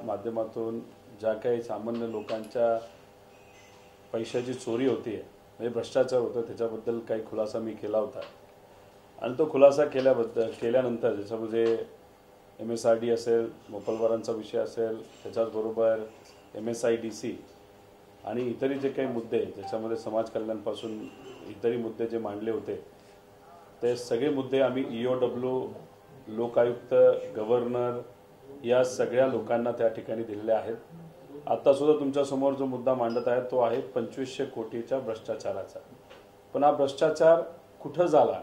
माध्यमातून ज्या काही सामान्य लोकांच्या पैशाची चोरी होती आहे म्हणजे भ्रष्टाचार होतो त्याच्याबद्दल काही खुलासा मी केला होता आणि तो खुलासा केल्यानंतर ज्याच्यामध्ये MSRD असेल, मोपलवारांचा विषय असेल, त्याच्याबरोबर MSIDC आणि इतरही जे काही मुद्दे ज्याच्यामध्ये समाज कल्याणापासून इतरही मुद्दे जे मांडले होते ते सगळे मुद्दे आम्ही EOW, लोकायुक्त, गव्हर्नर या सगळ्या लोकांना त्या ठिकाणी दिलेले आहेत। आता सुद्धा तुमच्या समोर जो मुद्दा मांडत आहे तो आहे 2500 कोटीच्या भ्रष्टाचाराचा। पण हा भ्रष्टाचार कुठं झाला?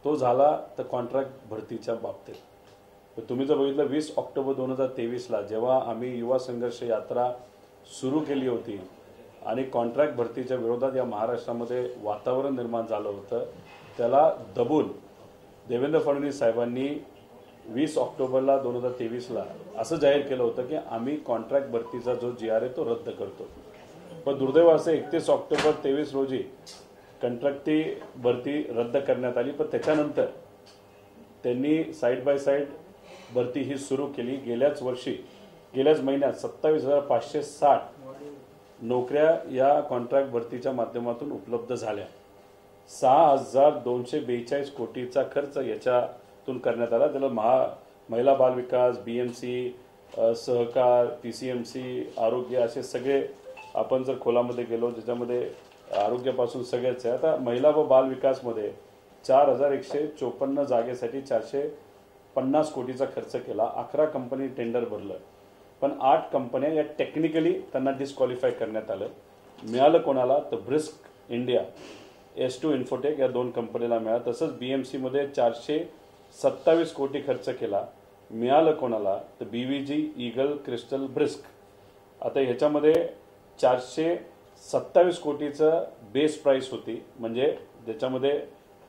तो झाला तर कॉन्ट्रॅक्ट भरतीच्या बाबतीत। तर तुम्ही जर बघितलं 20 ऑक्टोबर 2023ला जेव्हा आम्ही युवा संघर्ष यात्रा सुरू केली होती आणि कॉन्ट्रॅक्ट भरतीच्या विरोधात या महाराष्ट्रामध्ये वातावरण निर्माण झालं होतं, त्याला दबून देवेंद्र फडणवीस साहेबांनी 20 ऑक्टोबरला 2023ला असं जाहीर केलं होतं की आम्ही कॉन्ट्रॅक्ट भरतीचा जो GR आहे तो रद्द करतो। पण दुर्दैवाचे 31 ऑक्टोबर 23 रोजी कॉन्ट्रॅक्टी भरती रद्द करण्यात आली। पण त्याच्यानंतर त्यांनी साइड बाय साइड भरती ही सुरू केली। गेल्याच महिन्यात 27,560 नोकऱ्या या कॉन्ट्रॅक्ट भरतीच्या माध्यमातून उपलब्ध झाल्या। 6,242 कोटीचा खर्च याच्यातून करण्यात आला। त्याला महिला बाल विकास, BMC, सहकार, PCMC, आरोग्य असे सगळे आपण जर खोलामध्ये गेलो ज्याच्यामध्ये आरोग्यापासून सगळेच आहे। आता महिला व बाल विकासमध्ये 4,154 जागेसाठी 450 कोटीचा खर्च केला। 11 कंपनी टेंडर भरलं पण 8 कंपन्या या टेक्निकली त्यांना डिस्क्वालिफाय करण्यात आलं। मिळालं कोणाला? तर ब्रिस्क इंडिया, S2 इन्फोटेक या 2 कंपनीला मिळालं। तसंच BMC मध्ये 427 कोटी खर्च केला। मिळालं कोणाला? तर BVG, ईगल, क्रिस्टल, ब्रिस्क। आता ह्याच्यामध्ये 427 कोटीचं बेस प्राइस होती, म्हणजे ज्याच्यामध्ये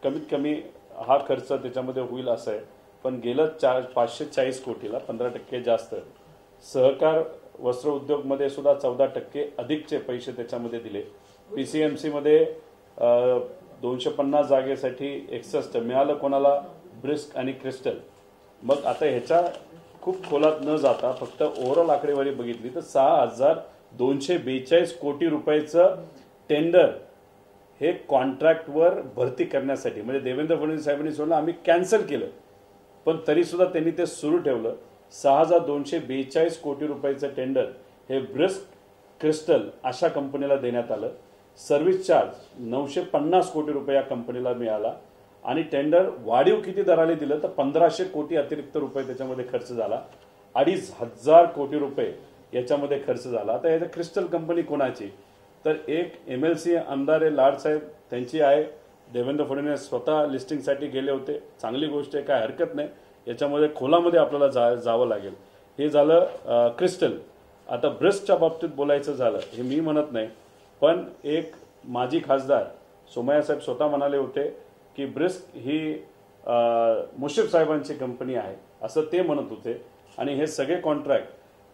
कमीत कमी हा खर्च त्याच्यामध्ये होईल असं आहे। पण गेलं 540 कोटीला 15% जास्त। सहकार वस्त्र उद्योगमध्ये सुद्धा 14% अधिकचे पैसे त्याच्यामध्ये दिले। PCMC मध्ये 250 जागेसाठी 61 मिळालं कोणाला? ब्रिस्क आणि क्रिस्टल। मग आता ह्याच्या खूप खोलात न जाता फक्त ओव्हरऑल आकडेवारी बघितली तर 6,242 कोटी रुपयाचं टेंडर हे कॉन्ट्रॅक्टवर भरती करण्यासाठी म्हणजे देवेंद्र फडणवीस साहेबांनी सोडलं, आम्ही कॅन्सल केलं पण तरी सुद्धा त्यांनी ते सुरू ठेवलं। 6,242 कोटी रुपयाचं टेंडर हे ब्रिस्क, क्रिस्टल अशा कंपनीला देण्यात आलं। सर्व्हिस चार्ज 950 कोटी रुपये या कंपनीला मिळाला आणि टेंडर वाढीव किती दराने दिलं तर 1,500 कोटी अतिरिक्त रुपये त्याच्यामध्ये खर्च झाला। 2,500 कोटी रुपये याच्यामध्ये खर्च झाला। आता याचा क्रिस्टल कंपनी कोणाची? तर एक MLC आमदार आहे लाडसाहेब, त्यांची आहे। देवेंद्र फडणवीस स्वतः लिस्टिंगसाठी गेले होते, चांगली गोष्ट आहे, काय हरकत नाही। याच्यामध्ये खोलामध्ये आपल्याला जावं लागेल। हे झालं क्रिस्टल। आता ब्रिस्कच्या बाबतीत बोलायचं झालं, हे मी म्हणत नाही पण एक माजी खासदार सोमय्या साहेब स्वतः म्हणाले होते की ब्रिस्क ही मुश्रीफ साहेबांची कंपनी आहे असं ते म्हणत होते आणि हे सगळे कॉन्ट्रॅक्ट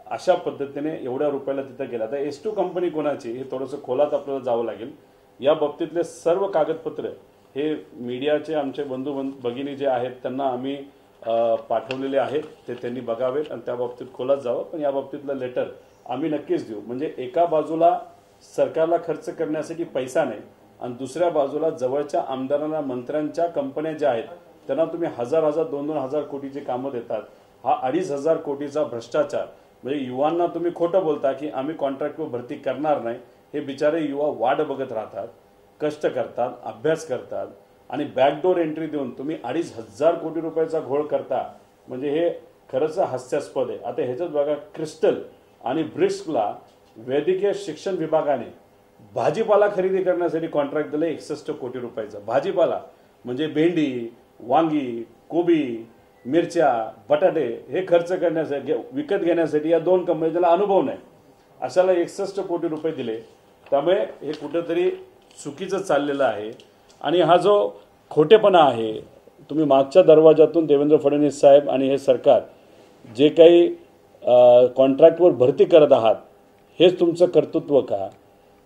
अशा पद्धतीने एवढ्या रुपयाला तिथं गेला। आता S2 कंपनी कोणाची हे थोडंसं खोलात आपल्याला जावं लागेल। या बाबतीतले सर्व कागदपत्र हे मीडियाचे आमचे बंधू भगिनी जे आहेत त्यांना आम्ही पाठवलेले आहेत, ते त्यांनी बघावेत आणि त्या बाबतीत खोलात जावं। पण या बाबतीतलं लेटर आम्ही नक्कीच देऊ। म्हणजे एका बाजूला सरकारला खर्च करण्यासाठी पैसा नाही आणि दुसऱ्या बाजूला जवळच्या आमदारांना, मंत्र्यांच्या कंपन्या ज्या आहेत त्यांना तुम्ही 1,000 2,000 कोटीची कामं देतात। हा 2,500 कोटीचा भ्रष्टाचार। म्हणजे युवांना तुम्ही खोटं बोलता की आम्ही कॉन्ट्रॅक्टवर भरती करणार नाही। हे बिचारे युवा वाट बघत राहतात, कष्ट करतात, अभ्यास करतात आणि बॅकडोर एंट्री देऊन तुम्ही 2,500 कोटी रुपयाचा घोळ करता, म्हणजे हे खरंच हास्यास्पद आहे। आता ह्याच्यात बघा, क्रिस्टल आणि ब्रिस्कला वैद्यकीय शिक्षण विभागाने भाजीपाला खरेदी करण्यासाठी कॉन्ट्रॅक्ट दिलं 61 कोटी रुपयाचा। भाजीपाला म्हणजे भेंडी, वांगी, कोबी, मिरच्या, बटाटे हे खर्च करण्यासाठी, विकत घेण्यासाठी या 2 कंपनीला अनुभव नाही, अशाला 61 कोटी रुपये दिले। त्यामुळे हे कुठेतरी चुकीचं चाललेलं आहे आणि हा जो खोटेपणा आहे, तुम्ही मागच्या दरवाजातून देवेंद्र फडणवीस साहेब आणि हे सरकार जे काही कॉन्ट्रॅक्टवर भरती करत आहात हेच तुमचं कर्तृत्व का?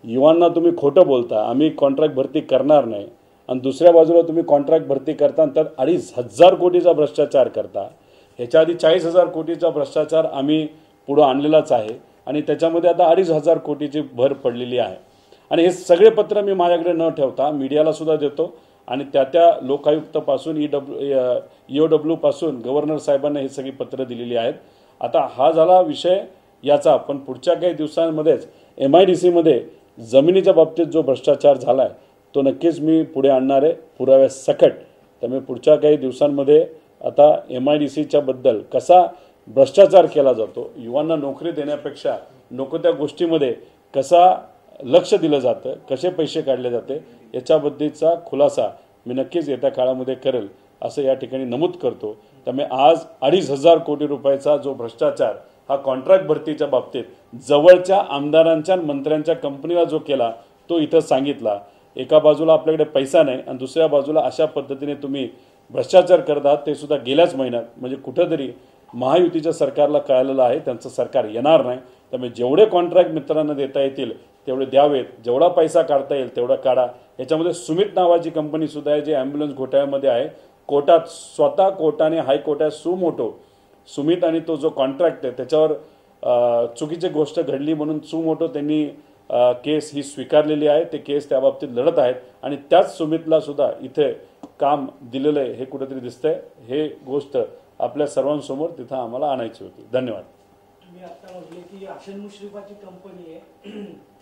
युवांना तुम्ही खोटं बोलता, आम्ही कॉन्ट्रॅक्ट भरती करणार नाही आणि दुसऱ्या बाजूला तुम्ही कॉन्ट्रॅक्ट भरती करता आणि त्यात 2,500 कोटीचा भ्रष्टाचार करता। ह्याच्या आधी 40,000 कोटीचा भ्रष्टाचार आम्ही पुढं आणलेलाच आहे आणि त्याच्यामध्ये आता 2,500 कोटीची भर पडलेली आहे. आणि हे सगळे पत्र मी माझ्याकडे न ठेवता मीडियाला सुद्धा देतो आणि त्या लोकायुक्तपासून EOW पासून गव्हर्नर साहेबांना ही सगळी पत्र दिलेली आहेत. आता हा झाला विषय याचा, पण पुढच्या काही दिवसांमध्येच MIDC मध्ये जमिनीच्या बाबतीत जो भ्रष्टाचार झाला आहे तो नक्कीच मी पुढे आणणार आहे पुराव्यासकट. त्यामुळे पुढच्या काही दिवसांमध्ये आता MIDCच्या बद्दल कसा भ्रष्टाचार केला जातो, युवांना नोकरी देण्यापेक्षा नको त्या गोष्टीमध्ये कसा लक्ष दिलं जातं, कसे पैसे काढले जाते याच्याबद्दलचा खुलासा मी नक्कीच येत्या काळामध्ये करेल असं या ठिकाणी नमूद करतो. त्यामुळे आज 2,500 कोटी रुपयाचा जो भ्रष्टाचार हा कॉन्ट्रॅक्ट भरतीच्या बाबतीत जवळच्या आमदारांच्या मंत्र्यांच्या कंपनीला जो केला तो इथं सांगितला. एका बाजूला आपल्याकडे पैसा नाही आणि दुसऱ्या बाजूला अशा पद्धतीने तुम्ही भ्रष्टाचार करत आहात, ते सुद्धा गेल्याच महिन्यात. म्हणजे कुठंतरी महायुतीच्या सरकारला कळालेलं आहे त्यांचं सरकार येणार नाही. त्यामुळे जेवढे कॉन्ट्रॅक्ट मित्रांना देता येतील तेवढे द्यावेत, जेवढा पैसा काढता येईल तेवढा काढा. याच्यामध्ये सुमित नावाची कंपनी सुद्धा आहे जी ॲम्ब्युलन्स घोटाळ्यामध्ये आहे. कोर्टात स्वतः कोर्टाने हायकोर्टात सुमोटो सुमित आणि तो जो कॉन्ट्रॅक्ट आहे त्याच्यावर चुकीची गोष्ट घडली म्हणून सुमोटो त्यांनी केस ही स्वीकारलेली आहे. ते केस त्या बाबतीत लढत आहेत आणि त्याच सुमितला सुद्धा इथे काम दिलेलं आहे हे कुठेतरी दिसतंय. हे गोष्ट आपल्या सर्वांसमोर तिथं आम्हाला आणायची होती. धन्यवाद. मी आता म्हटले की आशन मुश्रीफाची कंपनी आहे,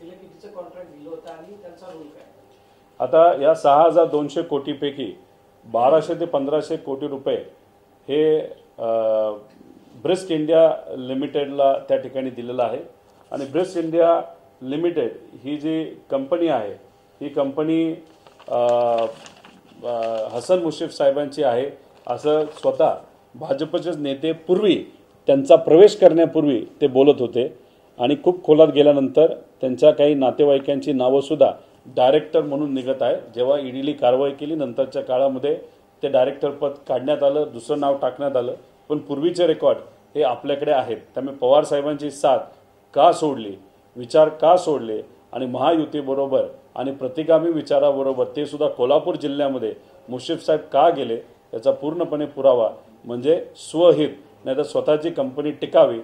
तिला कितीचं कॉन्ट्रॅक्ट दिलं होतं आणि त्यांचा रोल काय? आता या 6,200 कोटीपैकी 1,200 ते 1,500 कोटी रुपये हे ब्रिस्क इंडिया लिमिटेडला त्या ठिकाणी दिलेलं आहे. आणि ब्रिस्क इंडिया लिमिटेड ही जी कंपनी आहे ही कंपनी हसन मुश्रीफ साहेबांची आहे असं स्वतः भाजपचेच नेते पूर्वी त्यांचा प्रवेश करण्यापूर्वी ते बोलत होते. आणि खूप खोलात गेल्यानंतर त्यांच्या काही नातेवाईकांची नावंसुद्धा डायरेक्टर म्हणून निघत आहे. जेव्हा ईडीली कारवाई केली नंतरच्या काळामध्ये ते डायरेक्टरपद काढण्यात आलं, दुसरं नाव टाकण्यात आलं. पण पूर्वीचे रेकॉर्ड हे आपल्याकडे आहेत. त्यामुळे पवार साहेबांची साथ का सोडली, विचार का सोडले आणि महायुतीबरोबर आणि प्रतिगामी विचाराबरोबर ते सुद्धा कोल्हापूर जिल्ह्यामध्ये मुश्रीफ साहेब का गेले याचा पूर्णपणे पुरावा म्हणजे स्वहित, नाही तर स्वतःची कंपनी टिकावी,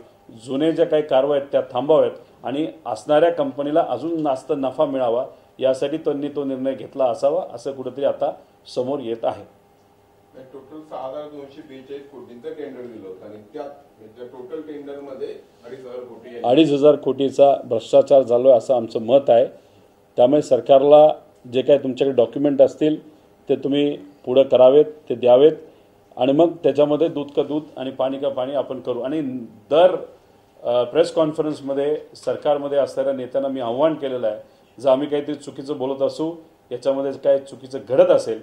जुने ज्या काही कारवाई आहेत त्या थांबाव्यात आणि असणाऱ्या कंपनीला अजून जास्त नफा मिळावा यासाठी त्यांनी तो निर्णय घेतला असावा असं कुठेतरी आता समोर येत आहे. टोटल 6,242 कोटींचं टेंडर दिलं होतं आणि त्या टोटल टेंडरमध्ये 2,500 कोटीचा भ्रष्टाचार झालोय असं आमचं मत आहे. त्यामुळे सरकारला जे काही तुमच्याकडे डॉक्युमेंट असतील ते तुम्ही पुढं करावेत, ते द्यावेत आणि मग त्याच्यामध्ये दूध का दूध आणि पाणी का पाणी आपण करू. आणि दर प्रेस कॉन्फरन्समध्ये सरकारमध्ये असणाऱ्या नेत्यांना मी आव्हान केलेलं आहे, जर आम्ही काहीतरी चुकीचं बोलत असू, याच्यामध्ये काय चुकीचं घडत असेल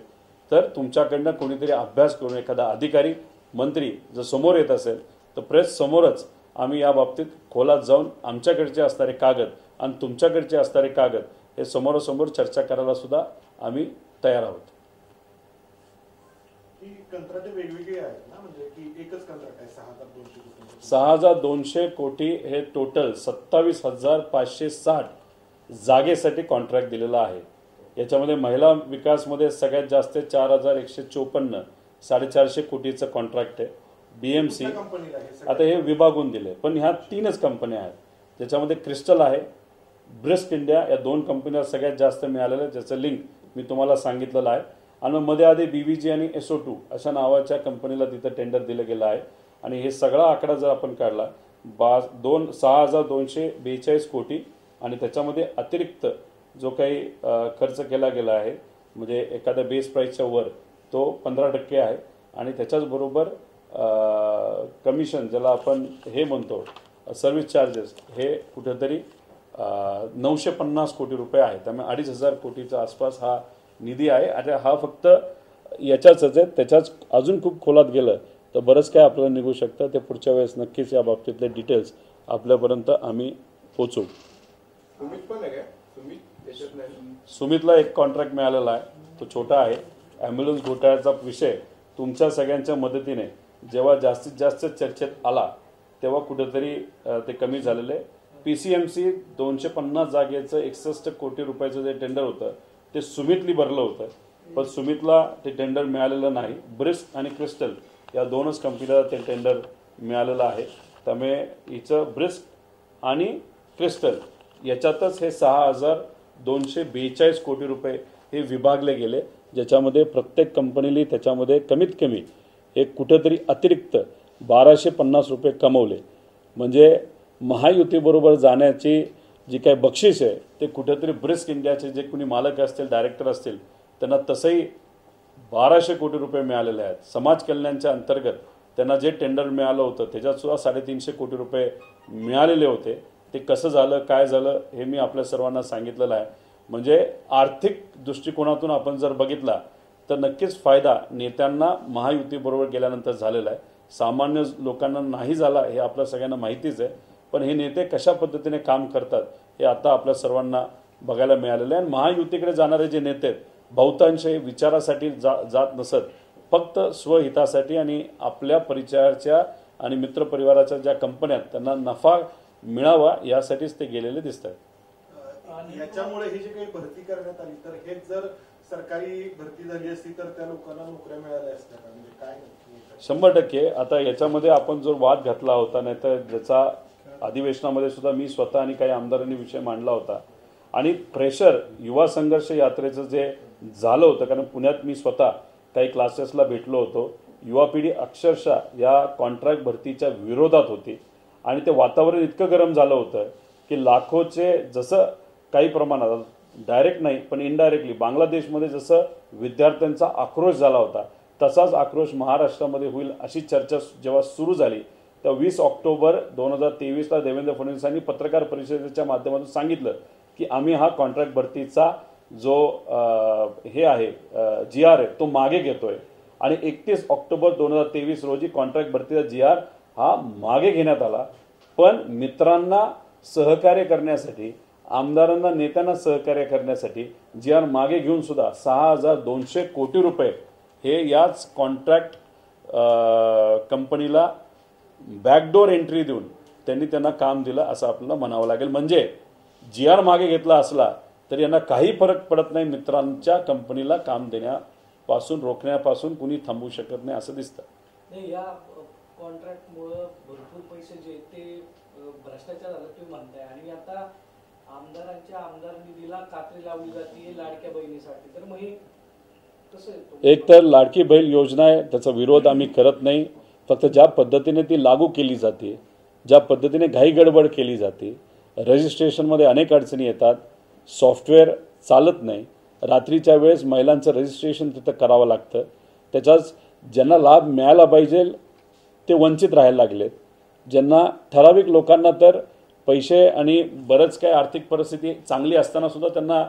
तर तुमच्याकडनं कोणीतरी अभ्यास करून एखादा अधिकारी मंत्री जर समोर येत असेल तर प्रेस समोरच आम्ही या बाबतीत खोलात जाऊन आमच्याकडचे असणारे कागद आणि तुमच्याकडचे असणारे कागद हे समोरासमोर चर्चा करायला सुद्धा आम्ही तयार आहोत. कंत्राटे वेगवेगळे आहेत ना, म्हणजे की एकच कंत्राट आहे 6,200 कोटी? 6,200 कोटी हे टोटल 27,560 जागेसाठी कॉन्ट्रॅक्ट दिलेला आहे. याच्यामध्ये महिला विकासमध्ये सगळ्यात जास्त 4,154 450 कोटीचं कॉन्ट्रॅक्ट आहे. BMC आता हे विभागून दिले, पण ह्या 3च कंपन्या आहेत ज्याच्यामध्ये क्रिस्टल आहे, ब्रिस्क इंडिया, या 2 कंपन्या सगळ्यात जास्त मिळालेल्या, ज्याचं लिंक मी तुम्हाला सांगितलेलं आहे. आणि मध्ये आधी BVG आणि SO2 अशा नावाच्या कंपनीला तिथं टेंडर दिलं गेलं आहे. आणि हे सगळा आकडा जर आपण काढला 6,242 कोटी आणि त्याच्यामध्ये अतिरिक्त जो काही खर्च केला गेला आहे म्हणजे एखाद्या बेस प्राईसच्या वर तो 15% आहे. आणि त्याच्याचबरोबर कमिशन ज्याला आपण हे म्हणतो सर्व्हिस चार्जेस हे कुठेतरी 950 कोटी रुपये आहे. त्यामुळे 2,500 कोटीच्या आसपास हा निधी आहे. आता हा फक्त याच्याच आहे, त्याच्याच अजून खूप खोलात गेलं तर बरंच काय आपल्याला निघू शकतं. ते पुढच्या वेळेस नक्कीच या बाबतीतले डिटेल्स आपल्यापर्यंत आम्ही पोचवू. सुमितला एक कॉन्ट्रॅक्ट मिळालेला आहे, तो छोटा आहे. ॲम्ब्युलन्स घोटाळ्याचा विषय तुमच्या सगळ्यांच्या मदतीने जेव्हा जास्तीत जास्त चर्चेत आला तेव्हा कुठेतरी ते कमी झालेले. PCMC 250 जागेचं 61 कोटी रुपयाचं जे टेंडर होतं ते सुमितली भरलं होतं, पण सुमितला ते टेंडर मिळालेलं नाही. ब्रिस्क आणि क्रिस्टल या 2च कंपनीला ते टेंडर मिळालेलं आहे. त्यामुळे हिचं ब्रिस्क आणि क्रिस्टल याच्यातच हे 6,242 कोटी रुपये हे विभागले गेले, ज्याच्यामध्ये प्रत्येक कंपनीने त्याच्यामध्ये कमीत कमी एक कुठेतरी अतिरिक्त 1,250 रुपये कमवले. म्हणजे महायुतीबरोबर जाण्याची जी काही बक्षीस आहे ते कुठेतरी ब्रिस्क इंडियाचे जे कोणी मालक असतील, डायरेक्टर असतील, त्यांना तसंही 1,200 कोटी रुपये मिळालेले आहेत. समाज कल्याणच्या अंतर्गत त्यांना जे टेंडर मिळालं होतं त्याच्यातसुद्धा 350 कोटी रुपये मिळालेले होते. ते कसं झालं, काय झालं हे मी आपल्या सर्वांना सांगितलेलं आहे. म्हणजे आर्थिक दृष्टिकोनातून आपण जर बघितला तर नक्कीच फायदा नेत्यांना महायुतीबरोबर गेल्यानंतर झालेला आहे. सामान्य लोकांना नाही झाला हे आपल्या सगळ्यांना माहितीच आहे. पण हे नेते कशा पद्धतीने काम करतात हे आता आपल्या सर्वांना बघायला मिळालेलं आहे. आणि महायुतीकडे जाणारे जे नेते आहेत बहुतांश हे विचारासाठी जात नसत, फक्त स्वहितासाठी आणि आपल्या परिचयाच्या आणि मित्रपरिवाराच्या ज्या कंपन्या आहेत त्यांना नफा मिळावा यासाठीच ते गेलेले दिसत आहेत. याच्यामुळे ही जी काही भरती करण्यात आली तर हेच जर सरकारी भरती झाली असती तर त्या लोकांना नोकऱ्या मिळाल्या असत्या का? म्हणजे काय 100%. आता याच्यामध्ये आपण जो वाद घातला होता, नाही तर ज्याचा अधिवेशनामध्ये सुद्धा मी स्वतः आणि काही आमदारांनी विषय मांडला होता, आणि प्रेशर युवा संघर्ष यात्रेचं जे झालं होतं, कारण पुण्यात मी स्वतः काही क्लासेसला भेटलो होतो, युवा पिढी अक्षरशः या कॉन्ट्रॅक्ट भरतीच्या विरोधात होती. आणि ते वातावरण इतकं गरम झालं होतं की लाखोचे, जसं काही प्रमाणात डायरेक्ट नाही पण इनडायरेक्टली बांगलादेशमध्ये जसं विद्यार्थ्यांचा आक्रोश झाला होता तसाच आक्रोश महाराष्ट्रामध्ये होईल अशी चर्चा जेव्हा सुरू झाली तेव्हा 20 ऑक्टोबर 2023ला देवेंद्र फडणवीसांनी पत्रकार परिषदेच्या माध्यमातून सांगितलं की आम्ही हा कॉन्ट्रॅक्ट भरतीचा जो हे आहे GR आहे तो मागे घेतोय. आणि 31 ऑक्टोबर 2023 रोजी कॉन्ट्रॅक्ट भरतीचा GR हा मागे घेण्यात आला. पण मित्रांना सहकार्य करण्यासाठी, आमदारांना, नेत्यांना सहकार्य करण्यासाठी GR मागे घेऊन सुद्धा 6,200 कोटी रुपये हे याच कॉन्ट्रॅक्ट कंपनीला बॅकडोर एंट्री देऊन त्यांना काम दिलं असं आपल्याला म्हणावं लागेल. म्हणजे GR मागे घेतला असला तरी यांना काही फरक पडत नाही. मित्रांच्या कंपनीला काम देण्यापासून, रोखण्यापासून कुणी थांबवू शकत नाही असं दिसतं. नाही, या कॉन्ट्रॅक्टमुळं भरपूर पैसे जे ते भ्रष्टाचार झाला तुम्ही म्हणताय. आणि आता आमदारांच्या आमदार निधीला कात्री लावली जाते लाडक्या बहिणीसाठी, तर मग हे कसं आहे? एक तर लाडकी बहीण योजना आहे, त्याचा विरोध आम्ही करत नाही. फक्त ज्या पद्धतीने ती लागू केली जाते, ज्या पद्धतीने घाई गडबड केली जाते, रजिस्ट्रेशनमध्ये अनेक अडचणी येतात, सॉफ्टवेअर चालत नाही, रात्रीच्या वेळेस महिलांचं रजिस्ट्रेशन तिथं करावं लागतं, त्याचाच ज्यांना लाभ मिळाला पाहिजे ते वंचित राहायला लागलेत. ज्यांना ठराविक लोकांना तर पैसे आणि बरंच काय आर्थिक परिस्थिती चांगली असताना सुद्धा त्यांना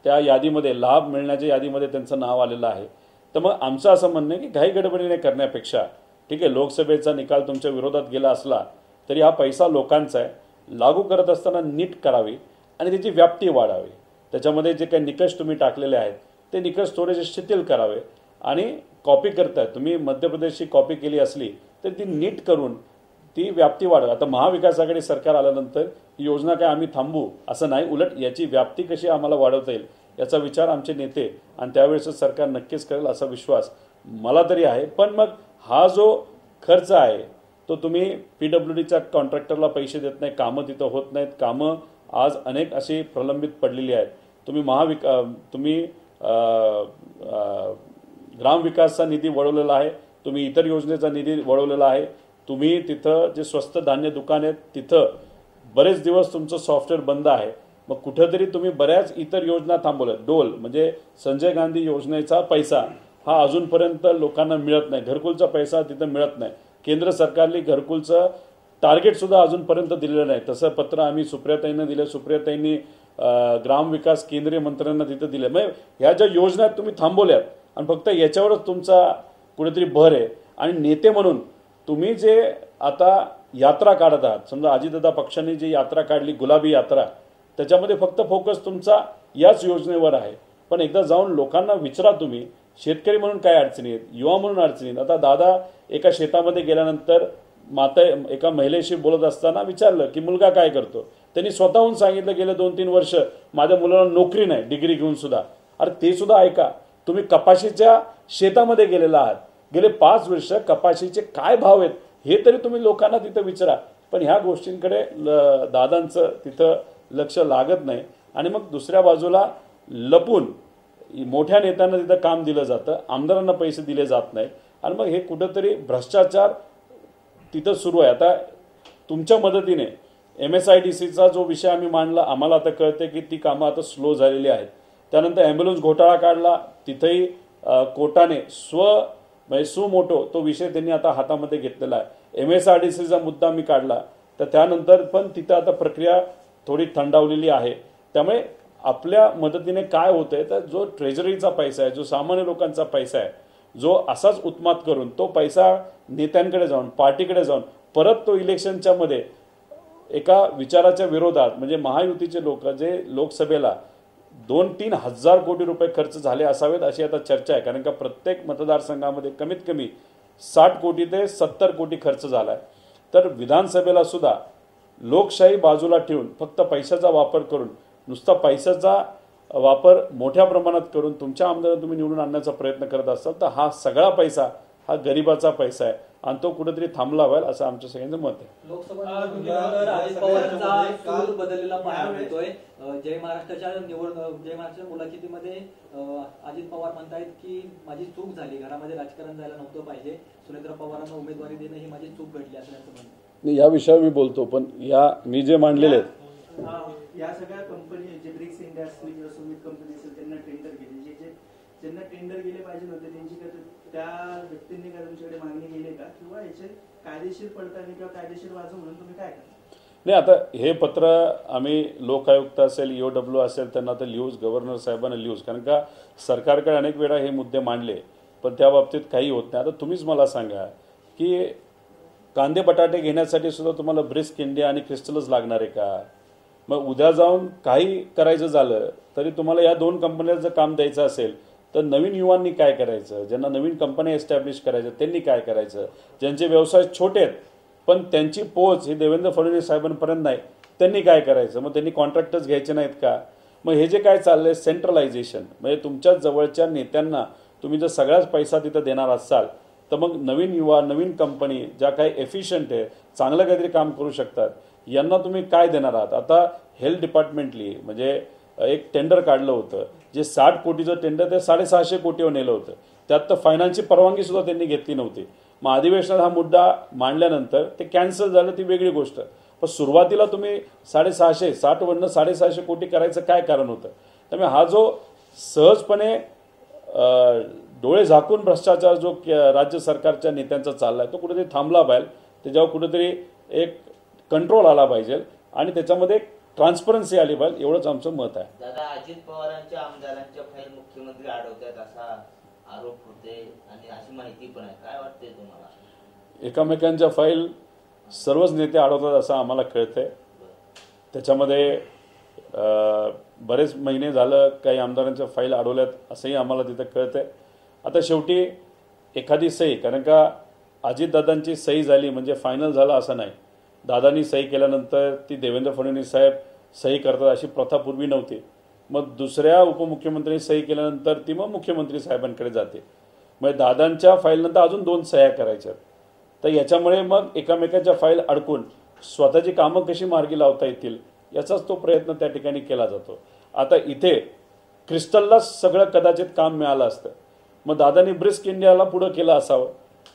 त्या यादीमध्ये, लाभ मिळण्याच्या यादीमध्ये त्यांचं नाव आलेलं आहे. तर मग आमचं असं म्हणणं आहे की घाई गडबडीने करण्यापेक्षा, ठीक आहे, लोकसभेचा निकाल तुमच्या विरोधात गेला असला तरी हा पैसा लोकांचा आहे, लागू करत असताना नीट करावी आणि त्याची व्याप्ती वाढावी. त्याच्यामध्ये जे काही निकष तुम्ही टाकलेले आहेत ते निकष थोडेसे शिथिल करावे. आणि कॉपी करताय तुम्ही, मध्य प्रदेशची कॉपी केली असली तर ती नीट करून ती व्याप्ती वाढवा. आता महाविकास आघाडी सरकार आल्यानंतर ही योजना काय आम्ही थांबू असं नाही, उलट याची व्याप्ती कशी आम्हाला वाढवता येईल याचा विचार आमचे नेते आणि त्यावेळेचं सरकार नक्कीच करेल असा विश्वास मला तरी आहे. पण मग हा जो खर्च आहे तो तुम्ही PWDच्या कॉन्ट्रॅक्टरला पैसे देत नाही, कामं तिथं होत नाहीत, कामं आज अनेक अशी प्रलंबित पडलेली आहेत. तुम्ही ग्रामविकासचा निधी वळवलेला आहे, तुम्ही इतर योजनेचा निधी वळवलेला आहे, तुम्ही तिथं जे स्वस्त धान्य दुकान आहेत तिथं बरेच दिवस तुमचं सॉफ्टवेअर बंद आहे. मग कुठेतरी तुम्ही बऱ्याच इतर योजना थांबवल्या. डोल म्हणजे संजय गांधी योजनेचा पैसा हा अजूनपर्यंत लोकांना मिळत नाही, घरकुलचा पैसा तिथं मिळत नाही, केंद्र सरकारने घरकुलचं टार्गेटसुद्धा अजूनपर्यंत दिलेलं नाही. तसं पत्र आम्ही सुप्रियाताईंना दिलं, सुप्रियाताईंनी ग्रामविकास केंद्रीय मंत्र्यांना तिथं दिलं. मग ह्या ज्या योजना आहेत तुम्ही थांबवल्यात आणि फक्त याच्यावरच तुमचा कुठेतरी भर आहे. आणि नेते म्हणून तुम्ही जे आता यात्रा काढत आहात, समजा अजितदादा पक्षाने जी यात्रा काढली गुलाबी यात्रा, त्याच्यामध्ये फक्त फोकस तुमचा याच योजनेवर आहे. पण एकदा जाऊन लोकांना विचारा तुम्ही, शेतकरी म्हणून काय अडचणी आहेत, युवा म्हणून अडचणी आहेत. आता दादा एका शेतामध्ये गेल्यानंतर एका महिलेशी बोलत असताना विचारलं की मुलगा काय करतो, त्यांनी स्वतःहून सांगितलं गेले 2-3 वर्ष माझ्या मुलाला नोकरी नाही, डिग्री घेऊन सुद्धा. अरे ते सुद्धा ऐका. तुम्ही कपाशीच्या शेतामध्ये गेलेला आहात, गेले 5 वर्ष कपाशीचे काय भाव आहेत हे तरी तुम्ही लोकांना तिथं विचारा. पण ह्या गोष्टींकडे दादांचं तिथं लक्ष लागत नाही. आणि मग दुसऱ्या बाजूला लपून मोठ्या नेत्यांना तिथं काम दिलं जातं, आमदारांना पैसे दिले जात नाही. आणि मग हे कुठंतरी भ्रष्टाचार तिथं सुरू आहे. आता तुमच्या मदतीने MSIDCचा जो विषय आम्ही मांडला, आम्हाला आता कळते की ती कामं आता स्लो झालेली आहेत. त्यानंतर ॲम्ब्युलन्स घोटाळा काढला, तिथंही कोर्टाने म्हणजे सुमोटो तो विषय त्यांनी आता हातामध्ये घेतलेला आहे. MSRDCचा मुद्दा मी काढला, तर त्यानंतर पण तिथं आता प्रक्रिया थोडी थंडावलेली आहे. त्यामुळे आपल्या मदतीने काय होतंय तर जो ट्रेजरीचा पैसा आहे, जो सामान्य लोकांचा पैसा आहे, जो असाच उत्मात करून तो पैसा नेत्यांकडे जाऊन पार्टीकडे जाऊन परत तो इलेक्शनच्या मध्ये एका विचाराच्या विरोधात, म्हणजे महायुतीचे लोक जे लोकसभेला 2-3 हजार कोटी रुपये खर्च झाले असावेत अशी आता चर्चा आहे. कारण का प्रत्येक मतदारसंघामध्ये कमीत कमी 60 कोटी ते 70 कोटी खर्च झाला आहे. तर विधानसभेला सुद्धा लोकशाही बाजूला ठेवून फक्त पैशाचा वापर करून, नुसता पैशाचा वापर मोठ्या प्रमाणात करून तुमच्या आमदारांना तुम्ही निवडून आणण्याचा प्रयत्न करत असाल तर हा सगळा पैसा हा गरिबाचा पैसा आहे आणि तो कुठेतरी थांबला पाहिजे असं आमच्या सगळ्यांचं मत आहे. लोकसभा निवडणुकीनंतर अजित पवारांचा सूर बदललेला पाहायला मिळतोय. जय महाराष्ट्राच्या मुलाखतीमध्ये अजित पवार म्हणतायत की माझी चूक झाली, घरामध्ये राजकारण जायला नव्हतं पाहिजे, सुनेत्रा पवारांना उमेदवारी देणं ही माझी चूक घडली असं त्यांचं म्हणणं. या विषयावर मी बोलतो, पण मी जे मांडलेले आहेत या सगळ्या कंपनी जे ब्रिक्स इंडिया असतील किंवा सुमित कंपनी असेल त्यांना टेंडर गेले, ज्यांना टेंडर गेले पाहिजे होते त्यांची त्या व्यक्तींनी काय तुमच्याकडे मागणी केली का, किंवा याचे कायदेशीर पडताळणी किंवा कायदेशीर वाजव म्हणून तुम्ही काय करता? नाही, आता हे पत्र आम्ही लोकायुक्त असेल, EOW असेल त्यांना तर लिहूच, गव्हर्नर साहेबांना लिहूच. कारण का सरकारकडे अनेक वेळा हे मुद्दे मांडले पण त्या बाबतीत काही होत नाही. आता तुम्हीच मला सांगा की कांदे बटाटे घेण्यासाठी सुद्धा तुम्हाला ब्रिस्क इंडिया आणि क्रिस्टलच लागणार आहे का? मग उद्या जाऊन काही करायचं झालं तरी तुम्हाला या 2 कंपन्यांचं काम द्यायचं असेल तर नवीन युवांनी काय करायचं, ज्यांना नवीन कंपन्या एस्टॅब्लिश करायच्या त्यांनी काय करायचं, ज्यांचे व्यवसाय छोटे आहेत पण त्यांची पोच ही देवेंद्र फडणवीस साहेबांपर्यंत नाही त्यांनी काय करायचं? मग त्यांनी कॉन्ट्रॅक्टर्स घ्यायचे नाहीत का? मग हे जे काय चाललंय सेंट्रलायझेशन, म्हणजे तुमच्या जवळच्या नेत्यांना तुम्ही जर सगळाच पैसा तिथं देणार असाल तर मग नवीन युवा, नवीन कंपनी ज्या काही एफिशियंट आहे, चांगलं काहीतरी काम करू शकतात, यांना तुम्ही काय देणार आहात? आता हेल्थ डिपार्टमेंटली म्हणजे एक टेंडर काढलं होतं, जे 60 कोटीचं टेंडर ते 650 कोटीवर नेलं होतं. त्यात तर फायनान्सची परवानगी सुद्धा त्यांनी घेतली नव्हती. मग अधिवेशनात हा मुद्दा मांडल्यानंतर ते कॅन्सल झालं, ती वेगळी गोष्ट. पण सुरुवातीला तुम्ही 650, 60 वरनं 650 कोटी करायचं काय कारण होतं? त्यामुळे हा जो सहजपणे डोळे झाकून भ्रष्टाचार जो राज्य सरकारच्या नेत्यांचा चालला आहे तो कुठेतरी थांबला पाहिजे, त्याच्यावर कुठेतरी एक कंट्रोल आला पाहिजे आणि त्याच्यामध्ये ट्रान्सपरन्सी आली पाहिजे, एवढंच आमचं मत आहे. दादा, अजित पवारांच्या आमदारांच्या फाईल मुख्यमंत्री अडवतात असा आरोप होते आणि अशी माहिती पण आहे, काय वाटते तुम्हाला? एकामेकांच्या फाईल सर्वच नेते अडवतात असं आम्हाला कळतंय. त्याच्यामध्ये बरेच महिने झालं काही आमदारांच्या फाईल अडवल्यात असंही आम्हाला तिथं कळतंय. आता शेवटी एखादी सही, कारण का अजितदादांची सही झाली म्हणजे फायनल झालं असं नाही. दादांनी सही केल्यानंतर ती देवेंद्र फडणवीस साहेब सही करतात अशी प्रथा पूर्वी नव्हती. मग दुसऱ्या उपमुख्यमंत्र्यांनी सही केल्यानंतर ती मग मुख्यमंत्री साहेबांकडे जाते. मग दादांच्या फाईलनंतर अजून 2 सह्या करायच्यात. तर याच्यामुळे मग एकामेकांच्या फाईल अडकून स्वतःची कामं कशी मार्गी लावता येतील याचाच तो प्रयत्न त्या ठिकाणी केला जातो. आता इथे क्रिस्टलला सगळं कदाचित काम मिळालं असतं, मग दादांनी ब्रिस्क इंडियाला पुढं केलं असावं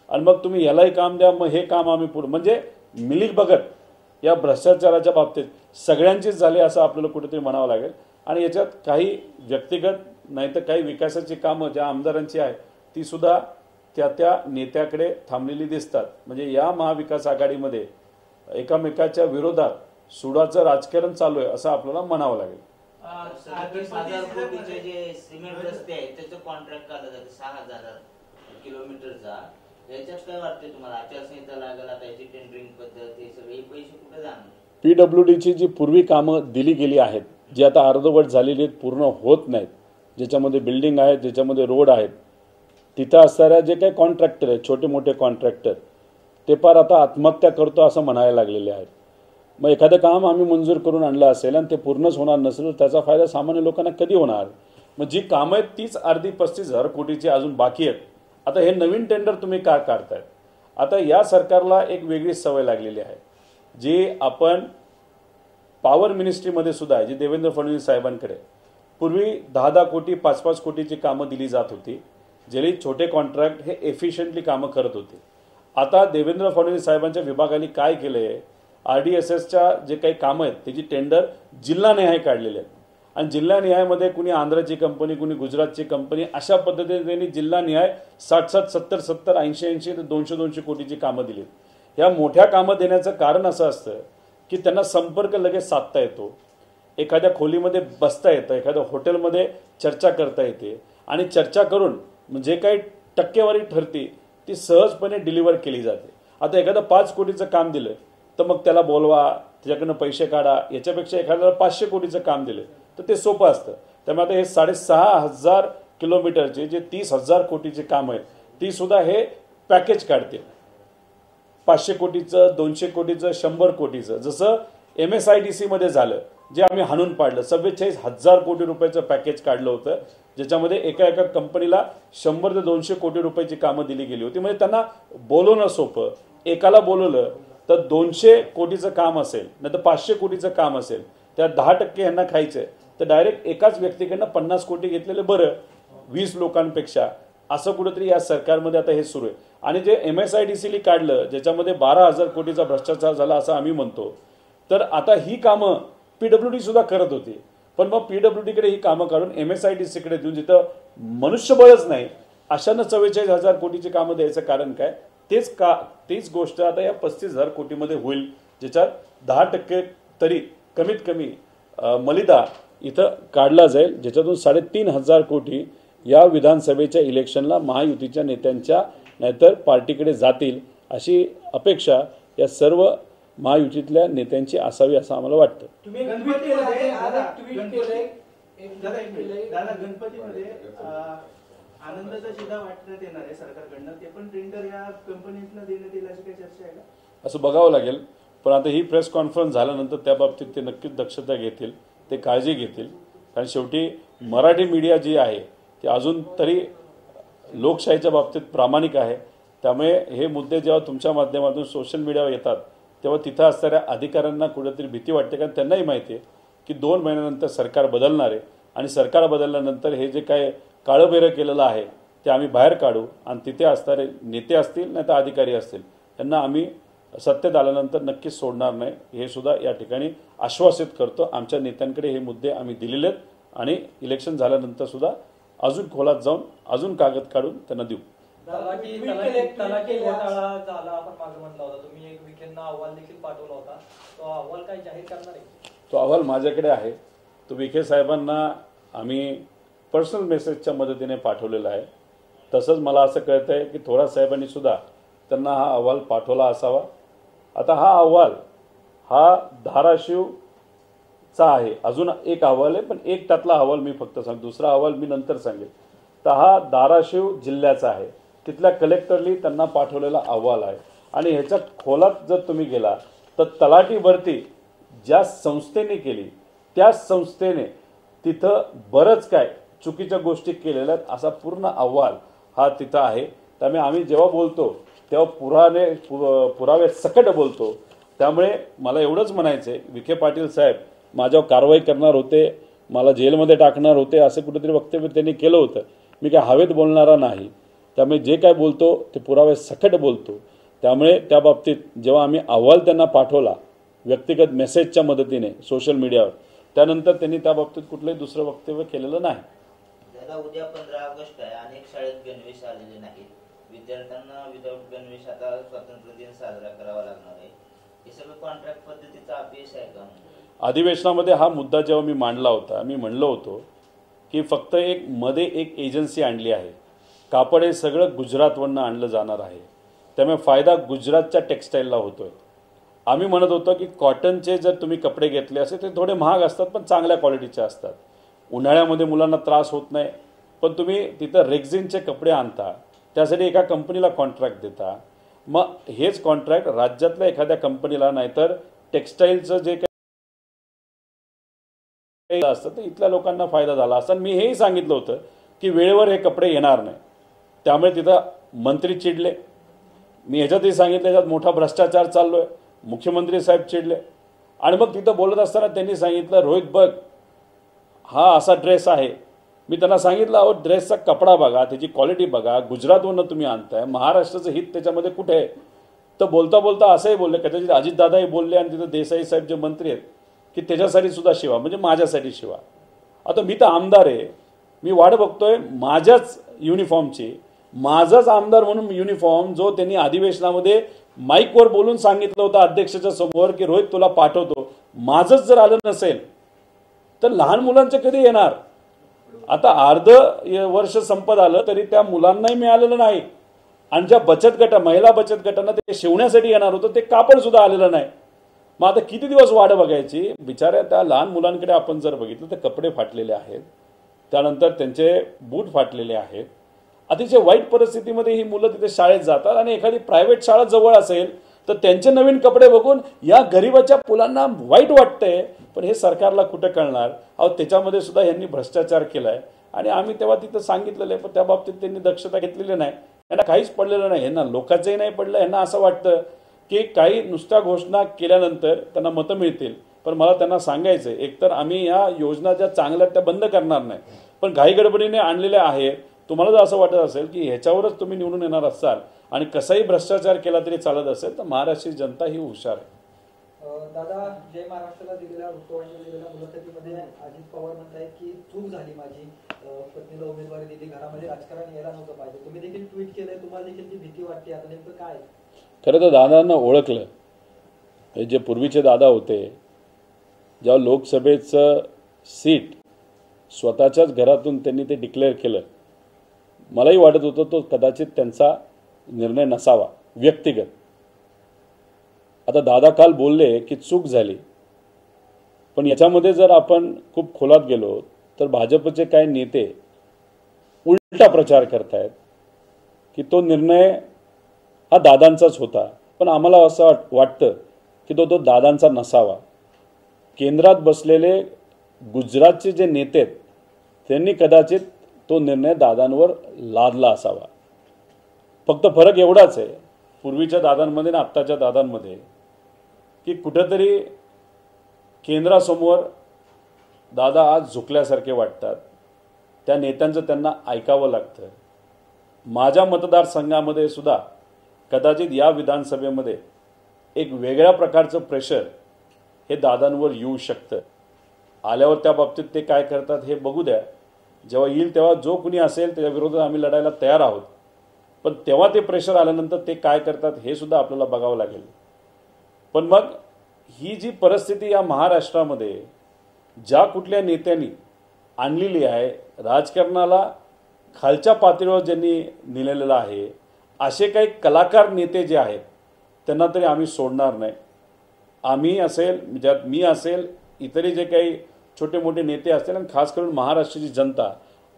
आणि मग तुम्ही यालाही काम द्या, मग हे काम आम्ही पुढं, म्हणजे मिली बघत या भ्रष्टाचाराच्या बाबतीत सगळ्यांचीच झाली असं आपल्याला कुठेतरी म्हणावं लागेल. आणि याच्यात काही व्यक्तिगत नाही तर काही विकासाची कामं ज्या आमदारांची आहे ती सुद्धा त्या नेत्याकडे थांबलेली दिसतात. म्हणजे या महाविकास आघाडीमध्ये एकामेकाच्या विरोधात सुडाचं राजकारण चालू आहे असं आपल्याला म्हणावं लागेल. 30,000 कोटीचे जे सिमेंट रस्ते आहेत त्याचं कॉन्ट्रॅक्ट काढलं जातं 6,000 किलोमीटरचा. याच्यात काय वाटते तुम्हाला? आचारसंहिता लागेल आता, याची टेंडरिंग पद्धत, हे सगळे पैसे कुठे जाणार? PWDची जी पूर्वी कामं दिली गेली आहेत, जी आता अर्धवट झालेली आहेत, पूर्ण होत नाहीत, ज्याच्यामध्ये बिल्डिंग आहेत, ज्याच्यामध्ये रोड आहेत, तिथं असणाऱ्या जे काही कॉन्ट्रॅक्टर आहेत, छोटे मोठे कॉन्ट्रॅक्टर, ते पार आता आत्महत्या करतो असं म्हणायला लागलेले आहेत. मग एखादं काम आम्ही मंजूर करून आणलं असेल आणि ते पूर्णच होणार नसेल तर त्याचा फायदा सामान्य लोकांना कधी होणार? मग जी कामं आहेत तीच अर्धी 35,000 कोटीची अजून बाकी आहेत. आता हे नवीन टेंडर तुम्ही का काढतायत? आता या सरकारला एक वेगळी सवय लागलेली आहे, जी आपण पॉवर मिनिस्ट्रीमध्ये सुद्धा आहे, जी देवेंद्र फडणवीस साहेबांकडे पूर्वी 10-10 कोटी 5-5 कोटीची कामं दिली जात होती, जे छोटे कॉन्ट्रॅक्ट हे एफिशियंटली कामं करत होते. आता देवेंद्र फडणवीस साहेबांच्या विभागाने काय केलं आहे, RDSSच्या जे काही कामं आहेत त्याची टेंडर जिल्हानिहाय काढलेले आहेत आणि जिल्हानिहायमध्ये कुणी आंध्राची कंपनी, कुणी गुजरातची कंपनी, अशा पद्धतीने त्यांनी जिल्हानिहाय 60-60, 70-70, 80-80 ते 200-200 कोटीची कामं दिली. या मोठ्या कामं देण्याचं कारण असं असतं की त्यांना संपर्क लगेच साधता येतो, एखाद्या खोलीमध्ये बसता येतं, एखाद्या हॉटेलमध्ये चर्चा करता येते आणि चर्चा करून जे काही टक्केवारी ठरते ती सहजपणे डिलिव्हर केली जाते. आता एखादं 5 कोटीचं काम दिलं तर मग त्याला बोलवा, त्याच्याकडनं पैसे काढा, याच्यापेक्षा एखाद्याला 500 कोटीचं काम दिलं तर ते सोपं असतं. त्यामुळे आता हे 6,500 किलोमीटरचे जे 30,000 कोटीचे काम आहे ती सुद्धा हे पॅकेज काढते. 500 कोटीचं, 200 कोटीचं, 100 कोटीचं, जसं MSIDC मध्ये झालं, जे आम्ही हाणून पाडलं. 44,000 कोटी रुपयाचं पॅकेज काढलं होतं, ज्याच्यामध्ये एका एका कंपनीला 100 ते 200 कोटी रुपयाची कामं दिली गेली होती. म्हणजे त्यांना बोलवणं सोपं. एकाला बोलवलं तर 200 कोटीचं काम असेल, नाही तर 500 कोटीचं काम असेल, त्या 10% यांना खायचंय तर डायरेक्ट एकाच व्यक्तीकडनं 50 कोटी घेतलेले बरं 20 लोकांपेक्षा. असं कुठेतरी या सरकारमध्ये आता हे सुरू आहे. आणि जे MSIDCने काढलं, ज्याच्यामध्ये 12,000 कोटीचा भ्रष्टाचार झाला असं आम्ही म्हणतो, तर आता ही कामं PWD सुद्धा करत होती. पण मग PWDकडे ही कामं काढून MSIDCकडे देऊन, जिथं मनुष्यबळच नाही अशानं 44,000 कोटीची कामं द्यायचं कारण काय? तीच गोष्ट आता या 35,000 कोटीमध्ये होईल, ज्याच्यात 10% तरी कमीत कमी मलिदा इथं काढला जाईल, ज्याच्यातून 3,500 कोटी या विधानसभेच्या इलेक्शनला महायुतीच्या नेत्यांच्या नाहीतर पार्टीकडे जातील अशी अपेक्षा या सर्व महायुतीतल्या नेत्यांची असावी असं आम्हाला वाटतं. गणपतीमध्ये आनंदाचा शिधा वाटण्यात येणार आहे सरकारकडनं, ते पण टेंडर या कंपनीतनं देण्यात येईल अशी काही चर्चा आहे का? असं बघावं लागेल. पण आता ही प्रेस कॉन्फरन्स झाल्यानंतर त्या बाबतीत ते नक्कीच दक्षता घेतील, ते काळजी घेतील. कारण शेवटी मराठी मीडिया जी आहे ती अजून तरी लोकशाहीच्या बाबतीत प्रामाणिक आहे. त्यामुळे हे मुद्दे जेव्हा तुमच्या माध्यमातून सोशल मीडियावर येतात तेव्हा तिथं असणाऱ्या अधिकाऱ्यांना कुठेतरी भीती वाटते, कारण त्यांनाही माहिती आहे की 2 महिन्यानंतर सरकार बदलणार आहे आणि सरकार बदलल्यानंतर हे जे काय काळंबेरं केलेलं आहे ते आम्ही बाहेर काढू आणि तिथे असणारे नेते असतील नाही तर अधिकारी असतील त्यांना आम्ही सत्तेत आल्यानंतर नक्कीच सोडणार नाही, हे सुद्धा या ठिकाणी आश्वासित करतो. आमच्या नेत्यांकडे हे मुद्दे आम्ही दिलेले आहेत आणि इलेक्शन झाल्यानंतर सुद्धा अजून खोलात जाऊन अजून कागद काढून त्यांना देऊ. तलाठी घोटाळा झाला आपण मागे म्हणला होता, तुम्ही एक विखेंना अहवाल देखील पाठवला होता, तो अहवाल काय जाहीर करणार आहे? तो अहवाल माझ्याकडे आहे. तो विखे साहेबांना आम्ही पर्सनल मेसेजच्या मदतीने पाठवलेला आहे. तसंच मला असं कळतं आहे की थोरात साहेबांनी सुद्धा त्यांना हा अहवाल पाठवला असावा. आता हा अहवाल हा धाराशिवचा आहे, अजून एक अहवाल आहे, पण एक त्यातला अहवाल मी फक्त सांगतो, दुसरा अहवाल मी नंतर सांगेल. तर हा धाराशिव जिल्ह्याचा आहे, तिथल्या कलेक्टरली त्यांना पाठवलेला अहवाल आहे. आणि ह्याच्या खोलात जर तुम्ही गेला तर तलाठी भरती ज्या संस्थेने केली त्या संस्थेने तिथं बरंच काय चुकीच्या गोष्टी केलेल्या आहेत असा पूर्ण अहवाल हा तिथं आहे. त्यामुळे आम्ही जेव्हा बोलतो तेव्हा पुरावे सकट बोलतो. त्यामुळे मला एवढंच म्हणायचं आहे, विखे पाटील साहेब माझ्यावर कारवाई करणार होते, मला जेलमध्ये टाकणार होते, असं कुठेतरी वक्तव्य त्यांनी केलं होतं. मी काय हवेत बोलणारा नाही. त्यामुळे जे काय बोलतो ते पुरावे सकट बोलतो. त्यामुळे त्या बाबतीत जेव्हा आम्ही अहवाल त्यांना पाठवला व्यक्तिगत मेसेजच्या मदतीने सोशल मीडियावर, त्यानंतर त्यांनी त्या बाबतीत कुठलंही दुसरं वक्तव्य केलेलं नाही. दादा, उद्या 15 ऑगस्ट आहे, अनेक शाळेत गणवेश आलेले नाहीत. विद्यार्थ्यांना विदाऊट गणवेश आता स्वातंत्र्य दिन साजरा करावा लागणार आहे. हे सगळं कॉन्ट्रॅक्ट पद्धतीचा अपयश आहे का? अधिवेशनामध्ये हा मुद्दा जेव्हा मी मांडला होता, मी म्हणलो होतो की फक्त मध्ये एक एजन्सी आणली आहे, कापड हे सगळं गुजरातवरनं आणलं जाणार आहे, त्यामुळे फायदा गुजरातच्या टेक्स्टाईलला होतोय. आम्ही म्हणत होतो की कॉटनचे जर तुम्ही कपडे घेतले असे ते थोडे महाग असतात पण चांगल्या क्वालिटीचे असतात, उन्हाळ्यामध्ये मुलांना त्रास होत नाही. पण तुम्ही तिथं रेक्झिनचे कपडे आणता, त्यासाठी एका कंपनीला कॉन्ट्रॅक्ट देता, मग हेच कॉन्ट्रॅक्ट राज्यातल्या एखाद्या कंपनीला नाहीतर टेक्स्टाईलचं जे काही असतं तर इथल्या लोकांना फायदा झाला असता. मी हेही सांगितलं होतं की वेळेवर हे कपडे येणार नाही, त्यामुळे तिथं मंत्री चिडले, मी ह्याच्यातही सांगितलं याच्यात मोठा भ्रष्टाचार चाललोय, मुख्यमंत्री साहेब चिडले. आणि मग तिथं बोलत असताना त्यांनी सांगितलं, रोहित बघ हा असा ड्रेस आहे. मी त्यांना सांगितलं, अहो ड्रेसचा कपडा बघा, त्याची क्वालिटी बघा, गुजरातवरनं तुम्ही आणताय, महाराष्ट्राचं हित त्याच्यामध्ये कुठे आहे. तर बोलता बोलता असंही बोलले, कदाचित अजितदादाही बोलले आणि तिथं देसाई साहेब जे मंत्री आहेत की त्याच्यासाठी सुद्धा शिवा, म्हणजे माझ्यासाठी शिवा. आता मी तर आमदार आहे, मी वाट बघतोय माझ्याच युनिफॉर्मची, माझाच आमदार म्हणून युनिफॉर्म जो त्यांनी अधिवेशनामध्ये माईकवर बोलून सांगितलं होतं अध्यक्षाच्या समोर की रोहित तुला पाठवतो, माझंच जर आलं नसेल तर लहान मुलांचं कधी येणार. आता अर्ध वर्ष संपत आलं तरी त्या मुलांनाही मिळालेलं नाही. आणि ज्या बचत गट, महिला बचत गटांना ते शिवण्यासाठी येणार होतं ते कापड सुद्धा आलेलं नाही. मग आता किती दिवस वाट बघायची. बिचाऱ्या त्या लहान मुलांकडे आपण जर बघितलं तर कपडे फाटलेले आहेत, त्यानंतर त्यांचे बूट फाटलेले आहेत. अतिशय वाईट परिस्थितीमध्ये ही मुलं तिथे शाळेत जातात आणि एखादी प्रायव्हेट शाळा जवळ असेल तर त्यांचे नवीन कपडे बघून या गरिबाच्या मुलांना वाईट वाटतंय. पण हे सरकारला कुठं कळणार. अहो त्याच्यामध्ये सुद्धा यांनी भ्रष्टाचार केलाय आणि आम्ही तेव्हा तिथं सांगितलेलं आहे, पण त्या बाबतीत त्यांनी दक्षता घेतलेली नाही. यांना काहीच पडलेलं नाही, यांना लोकांचंही नाही पडलं. यांना असं वाटतं की काही नुसत्या घोषणा केल्यानंतर त्यांना मतं मिळतील. पण मला त्यांना सांगायचं आहे, एकतर आम्ही या योजना ज्या चांगल्या त्या बंद करणार नाही, पण घाईगडबडीने आणलेल्या आहेत. तुम्हाला जर असं वाटत असेल की ह्याच्यावरच तुम्ही निवडून येणार असाल आणि कसाही भ्रष्टाचार केला तरी चालत असेल तर महाराष्ट्राची जनता ही हुशार आहे. दादा, जय महाराष्ट्राला दिलेल्या वृत्तवाहिनीला दिलेल्या मुलाखतीमध्ये अजित पवार म्हणतायत की चूक झाली माझी, पत्नीला उमेदवारी दिली, घरामध्ये राजकारण यायला नव्हतं पाहिजे. तुम्ही देखील ट्विट केलंय, तुम्हाला देखील ती भीती वाटते. आता नेमकं काय? खरं तर दादांना ओळखलं. हे जे पूर्वीचे दादा होते, जेव्हा लोकसभेचं सीट स्वतःच्याच घरातून त्यांनी ते डिक्लेअर केलं, मलाही वाटत होतं तो कदाचित त्यांचा निर्णय नसावा व्यक्तिगत. आता दादा काल बोलले की चूक झाली, पण याच्यामध्ये जर आपण खूप खोलात गेलो तर भाजपचे काही नेते उलटा प्रचार करतायत की तो निर्णय हा दादांचाच होता. पण आम्हाला असं वाटतं की तो दादांचा नसावा. केंद्रात बसलेले गुजरातचे जे नेते आहेत त्यांनी कदाचित तो निर्णय दादांवर लादला असावा. फक्त फरक एवढाच आहे पूर्वीच्या दादांमध्ये आणि आत्ताच्या दादांमध्ये की कुठेतरी केंद्रासमोर दादा आज झुकल्यासारखे वाटतात. त्या नेत्यांचं त्यांना ऐकावं लागतं. माझ्या मतदारसंघामध्ये सुद्धा कदाचित या विधानसभेमध्ये एक वेगळ्या प्रकारचं प्रेशर हे दादांवर येऊ शकतं. आल्यावर त्या बाबतीत ते काय करतात हे बघू द्या. जेव्हा येईल तेव्हा जो कुणी असेल त्याच्या विरोधात आम्ही लढायला तयार आहोत. पण तेव्हा ते प्रेशर आल्यानंतर ते काय करतात हे सुद्धा आपल्याला बघावं लागेल. पण मग ही जी परिस्थिती या महाराष्ट्रामध्ये ज्या कुठल्या नेत्यांनी आणलेली आहे, राजकारणाला खालच्या पातळीवर ज्यांनी नेलेलं आहे, असे काही कलाकार नेते जे आहेत त्यांना तरी आम्ही सोडणार नाही. आम्ही असेल, ज्यात मी असेल, इतरही जे काही छोटे मोठे नेते असतील आणि खास करून महाराष्ट्राची जनता,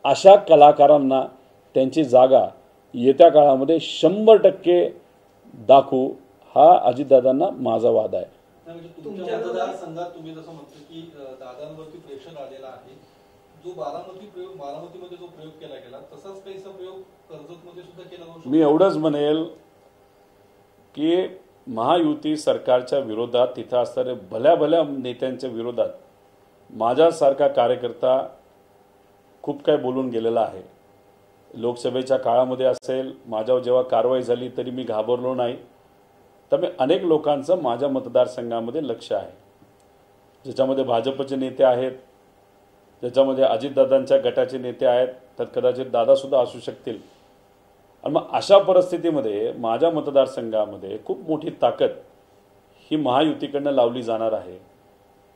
अशा कलाकारांना त्यांची जागा येत्या काळामध्ये 100% दाखवू, हा अजितदादांना माझा वाद आहे. तुमच्या मतदारसंघात तुम्ही जसं म्हणतो की दादांवरती प्रेशर आलेला आहे, जो बारामतीमध्ये जो प्रयोग केला गेला तसाच काहीसा प्रयोग कर्जतमध्ये सुद्धा केला जाऊ शकतो. मी एवढंच म्हणेल की महायुती सरकारच्या विरोधात, तिथं असणाऱ्या भल्या भल्या नेत्यांच्या विरोधात माझ्यासारखा कार्यकर्ता खूप काय बोलून गेलेला आहे. लोकसभेच्या काळामध्ये असेल, माझ्यावर जेव्हा कारवाई झाली तरी मी घाबरलो नाही. तर मी अनेक लोकांचं माझ्या मतदारसंघामध्ये लक्ष आहे, ज्याच्यामध्ये भाजपचे नेते आहेत, ज्याच्यामध्ये अजितदादांच्या गटाचे नेते आहेत, त्यात कदाचित दादासुद्धा असू शकतील. आणि मग अशा परिस्थितीमध्ये माझ्या मतदारसंघामध्ये खूप मोठी ताकद ही महायुतीकडनं लावली जाणार आहे,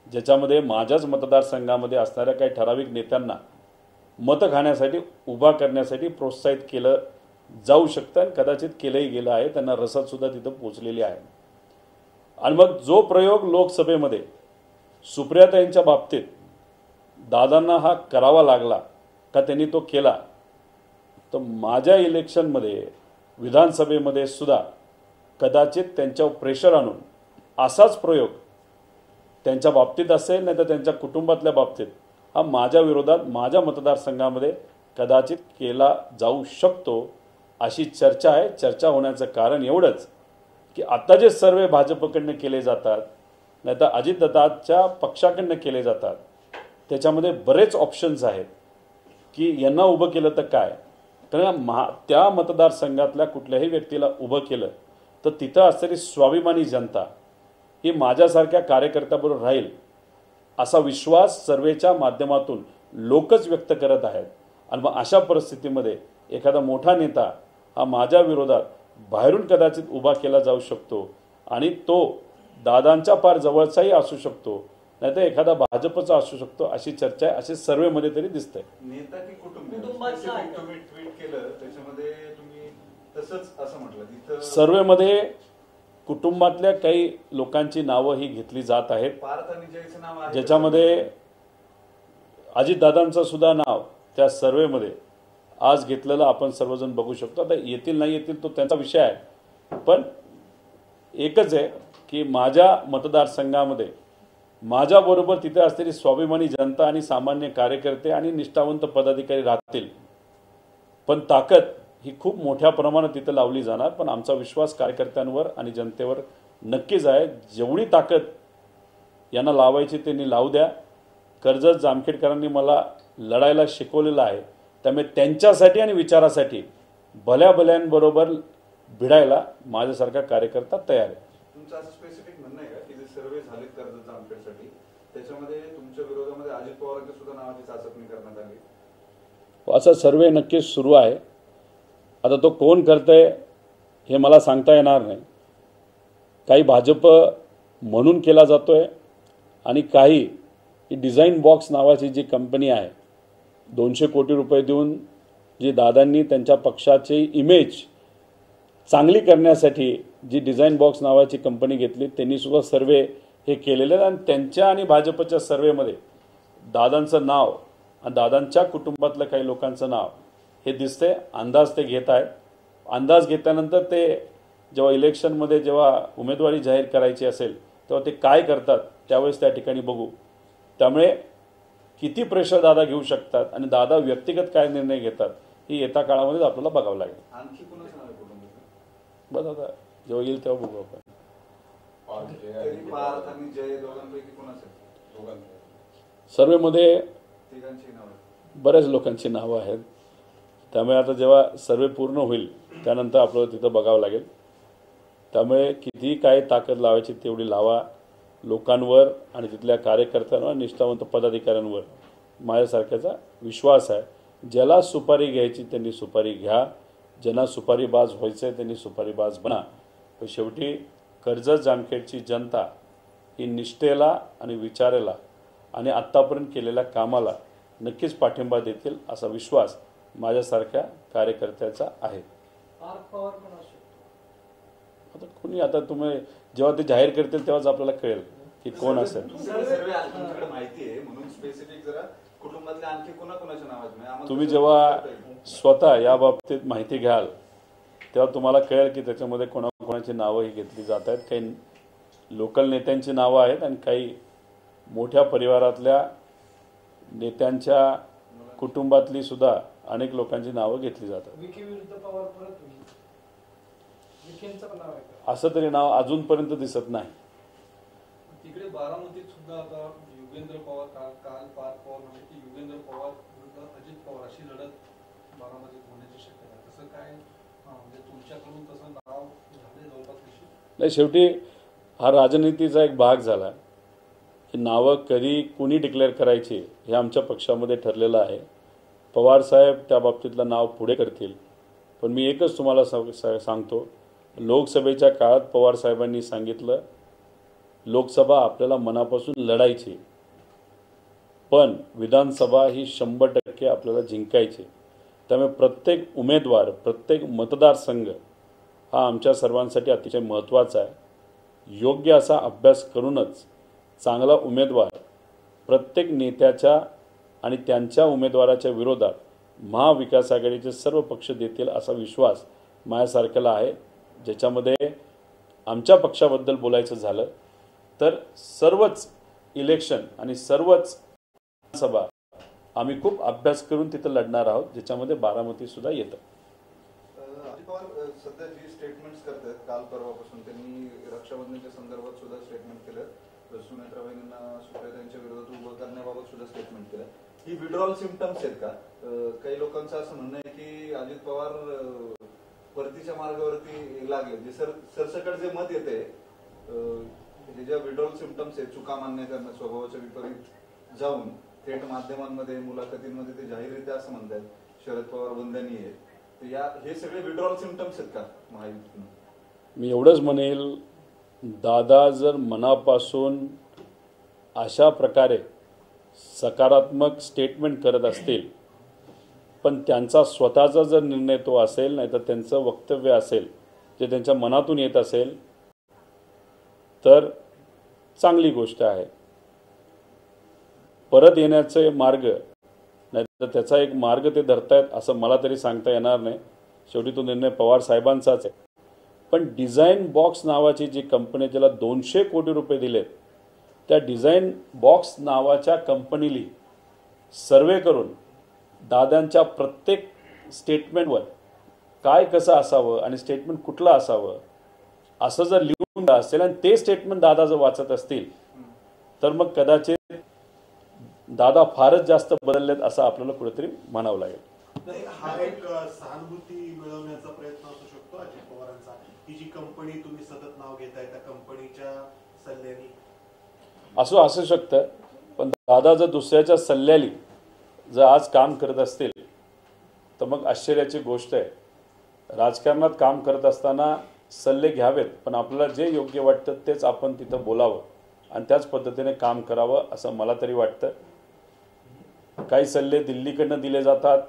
ज्याच्यामध्ये माझ्याच मतदारसंघामध्ये असणाऱ्या काही ठराविक नेत्यांना मतं खाण्यासाठी, उभा करण्यासाठी प्रोत्साहित केलं जाऊ शकतं आणि कदाचित केलंही गेलं आहे. त्यांना रसदसुद्धा तिथं पोचलेली आहे. आणि मग जो प्रयोग लोकसभेमध्ये सुप्रियाताईंच्या बाबतीत दादांना हा करावा लागला का त्यांनी तो केला, तर माझ्या इलेक्शनमध्ये विधानसभेमध्ये सुद्धा कदाचित त्यांच्यावर प्रेशर आणून असाच प्रयोग त्यांच्या बाबतीत असेल, नाही तर त्यांच्या कुटुंबातल्या बाबतीत, हा माझ्या विरोधात माझ्या मतदारसंघामध्ये कदाचित केला जाऊ शकतो. अशी चर्चा आहे. चर्चा होण्याचं कारण एवढंच की आता जे सर्वे भाजपकडनं केले जातात, नाही तर अजितदादाच्या पक्षाकडनं केले जातात, त्याच्यामध्ये बरेच ऑप्शन्स आहेत की यांना उभं केलं तर काय. कारण त्या मतदारसंघातल्या कुठल्याही व्यक्तीला उभं केलं तर तिथं असलेली स्वाभिमानी जनता ही माझ्यासारख्या कार्यकर्त्याबरोबर राहील असा विश्वास सर्वेच्या माध्यमातून लोकच व्यक्त करत आहेत. आणि मग अशा परिस्थितीमध्ये एखादा मोठा नेता हा माझ्या विरोधात बाहेरून कदाचित उभा केला जाऊ शकतो आणि तो दादांच्या फार जवळचाही असू शकतो, नाहीतर एखादा भाजपचा असू शकतो, अशी चर्चा आहे. असे सर्वेमध्ये तरी दिसतंय. नेता की कुटुंब कुटुंबाचा आहे. तुम्ही ट्विट केलं त्याच्यामध्ये तुम्ही तसंच असं म्हटलं तिथं सर्वेमध्ये कुटुंबातल्या काही लोकांची नावं ही घेतली जात आहेत, पार्थ आणि जयचं नाव आहे. ज्याच्यामध्ये अजितदादांचं सुद्धा नाव त्या सर्वेमध्ये आज घेतलेलं आपण सर्वजण बघू शकतो. आता येतील नाही येतील तो त्यांचा विषय आहे, पण एकच आहे की माझ्या मतदारसंघामध्ये माझ्याबरोबर तिथे असलेली स्वाभिमानी जनता आणि सामान्य कार्यकर्ते आणि निष्ठावंत पदाधिकारी राहतील, पण ताकद ही खूप मोठ्या प्रमाणात तिथे लावली जाणार. पण आमचा विश्वास कार्यकर्त्यांवर आणि जनतेवर नक्कीच आहे. जेवढी ताकद यांना लावायची त्यांनी लावू द्या. कर्जत जामखेडकरांनी मला लढायला शिकवलेलं आहे, त्यामुळे त्यांच्यासाठी आणि विचारासाठी भल्या भल्यांबरोबर भिडायला माझ्यासारखा कार्यकर्ता तयार आहे. तुमचं असं स्पेसिफिक म्हणणं आहे का की जे सर्वे झाले कर्जत जामखेडसाठी त्याच्यामध्ये तुमच्या विरोधामध्ये अजित पवारांच्या सुद्धा नावाची चाचपणी करण्यात आली? असा सर्वे नक्कीच सुरू आहे. आता तो कोण करतंय हे मला सांगता येणार नाही. काही भाजप म्हणून केला जातोय आणि काही ही डिझाईन बॉक्स नावाची जी कंपनी आहे, 200 कोटी रुपये देऊन जी दादांनी त्यांच्या पक्षाची इमेज चांगली करण्यासाठी जी डिझाईन बॉक्स नावाची कंपनी घेतली, त्यांनी सुद्धा सर्वे हे केलेले आणि त्यांच्या आणि भाजपच्या सर्वेमध्ये दादांचं नाव आणि दादांच्या कुटुंबातल्या काही लोकांचं नाव हे दिसते. अंदाज ते घेत आहेत. अंदाज घेतल्यानंतर ते जेव्हा इलेक्शनमध्ये जेव्हा उमेदवारी जाहीर करायची असेल तेव्हा ते काय करतात त्यावेळेस त्या ठिकाणी बघू. त्यामुळे किती प्रेशर दादा घेऊ शकतात आणि दादा व्यक्तिगत काय निर्णय घेतात ही येत्या काळामध्ये आपल्याला बघावं लागेल. आणखी कोणाचं नाव आहे कुटुंबाचं? बस आता जेव्हा येईल तेव्हा बघू आपण. पार्थ आणि जय दोघांपैकी कोणाचं आहे? दोघांपैकी सर्वेमध्ये तिघांची नाव आहे. बऱ्याच लोकांची नावं आहेत. त्यामुळे आता जेव्हा सर्वे पूर्ण होईल त्यानंतर आपल्याला तिथं बघावं लागेल. त्यामुळे किती काय ताकद लावायची तेवढी लावा. लोकांवर आणि तिथल्या कार्यकर्त्यांवर निष्ठावंत पदाधिकाऱ्यांवर माझ्यासारख्याचा विश्वास आहे. ज्याला सुपारी घ्यायची त्यांनी सुपारी घ्या, ज्यांना सुपारीबाज व्हायचं आहे त्यांनी सुपारीबाज बना. पण शेवटी कर्जत जामखेडची जनता ही निष्ठेला आणि विचाराला आणि आत्तापर्यंत केलेल्या कामाला नक्कीच पाठिंबा देतील असा विश्वास माझ्यासारख्या कार्यकर्त्याचा आहे. पार्थ पवार पण असू शकतो. आता कोणी आता तुम्ही जेव्हा ते जाहीर करतील तेव्हाच आपल्याला कळेल की कोण असेल. तुमच्याकडे माहिती आहे म्हणून स्पेसिफिक जरा कुटुंबातल्या आणखी कोणाकोणाच्या नावाची तुम्ही जेव्हा स्वतः या बाबतीत माहिती घ्याल तेव्हा तुम्हाला कळेल की त्याच्यामध्ये कोणाकोणाची नावं ही घेतली जात आहेत. काही लोकल नेत्यांची नावं आहेत आणि काही मोठ्या परिवारातल्या नेत्यांच्या कुटुंबातली सुद्धा अनेक लोकांची नावं घेतली जातात. विखे विरुद्ध पवार परत होईल. विखेंचं पण नाव आहे का? असं तरी नाव अजूनपर्यंत दिसत नाही. तिकडे बारामतीत सुद्धा आता युगेंद्र पवार काल पार्थ पवार म्हणजे की युगेंद्र पवार विरुद्ध अजित पवार अशी लढत बारामतीत होण्याची शक्यता आहे. तसं काय म्हणजे तुमच्याकडून तसं नाव झाले जवळपास विषय नाही. शेवटी हा राजनीतीचा एक भाग झाला की नावं कधी कुणी डिक्लेअर करायची हे आमच्या पक्षामध्ये ठरलेलं आहे. पवारसाहेब त्या बाबतीतलं नाव पुढे करतील. पण मी एकच तुम्हाला सांगतो, लोकसभेच्या काळात पवारसाहेबांनी सांगितलं लोकसभा आपल्याला मनापासून लढायची, पण विधानसभा ही 100% आपल्याला जिंकायची. त्यामुळे प्रत्येक उमेदवार, प्रत्येक मतदारसंघ हा आमच्या सर्वांसाठी अतिशय महत्त्वाचा आहे. योग्य असा अभ्यास करूनच चांगला उमेदवार प्रत्येक नेत्याच्या आणि त्यांच्या उमेदवाराच्या विरोधात महाविकास आघाडीचे सर्व पक्ष देतील असा विश्वास माझ्यासारख्याला आहे. ज्याच्यामध्ये आमच्या पक्षाबद्दल बोलायचं झालं तर सर्वच इलेक्शन आणि सर्वच सभा आम्ही खूप अभ्यास करून तिथं लढणार आहोत, ज्याच्यामध्ये बारामती सुद्धा येतं. अजित पवार सध्या जी स्टेटमेंट्स करतात काल परवापासून त्यांनी रक्षाबंधनच्या संदर्भात सुद्धा स्टेटमेंट केलं, सुनेत्रा बहिणींना सुप्रिया विरोधात उभं करण्याबाबत सुद्धा स्टेटमेंट केलं. ही विड्रॉल सिम्पटम्स आहेत का? काही लोकांचं असं म्हणणं आहे की अजित पवार परतीच्या मार्गावरती लागले, जे सरसकट जे मत येते हे ज्या विड्रॉल सिम्पटम्स आहेत, चुका मान्य करणं, स्वभावाच्या विपरीत जाऊन थेट माध्यमांमध्ये मुलाखतींमध्ये ते जाहीररित्या असं म्हणतात शरद पवार वंदनीय आहेत, तर हे सगळे विड्रॉल सिम्पटम्स आहेत का महायुतीतून? मी एवढंच म्हणेल, दादा जर मनापासून अशा प्रकारे सकारात्मक स्टेटमेंट करत असतील, पण त्यांचा स्वतःचा जर निर्णय तो असेल, नाही तर त्यांचं वक्तव्य असेल जे त्यांच्या मनातून येत असेल, तर चांगली गोष्ट आहे. परत येण्याचे मार्ग नाही तर त्याचा एक मार्ग ते धरतायत असं मला तरी सांगता येणार नाही. शेवटी तो निर्णय पवार साहेबांचाच आहे. पण डिझाईन बॉक्स नावाची जी कंपनी, ज्याला 200 कोटी रुपये दिलेत, त्या डिझाईन बॉक्स नावाच्या कंपनीली सर्वे करून दादांच्या प्रत्येक स्टेटमेंटवर काय कसं असावं आणि स्टेटमेंट कुठलं असावं असं जर लिहून असेल आणि ते स्टेटमेंट दादा जर वाचत असतील, तर मग कदाचित दादा फारच जास्त बदललेत असं आपल्याला कुठेतरी म्हणावं लागेल. हा एक सहानुभूती मिळवण्याचा प्रयत्न असू शकतो अजित पवारांचा, ही जी कंपनी तुम्ही सतत नाव घेताय त्या कंपनीच्या सल्ल्याने असू शकतं. पण दादा जर दुसऱ्याच्या सल्ल्याली जर आज काम करत असतील तर मग आश्चर्याची गोष्ट आहे. राजकारणात काम करत असताना सल्ले घ्यावेत, पण आपल्याला जे योग्य वाटतं तेच आपण तिथं बोलावं आणि त्याच पद्धतीने काम करावं असं मला तरी वाटतं. काही सल्ले दिल्लीकडनं दिले जातात,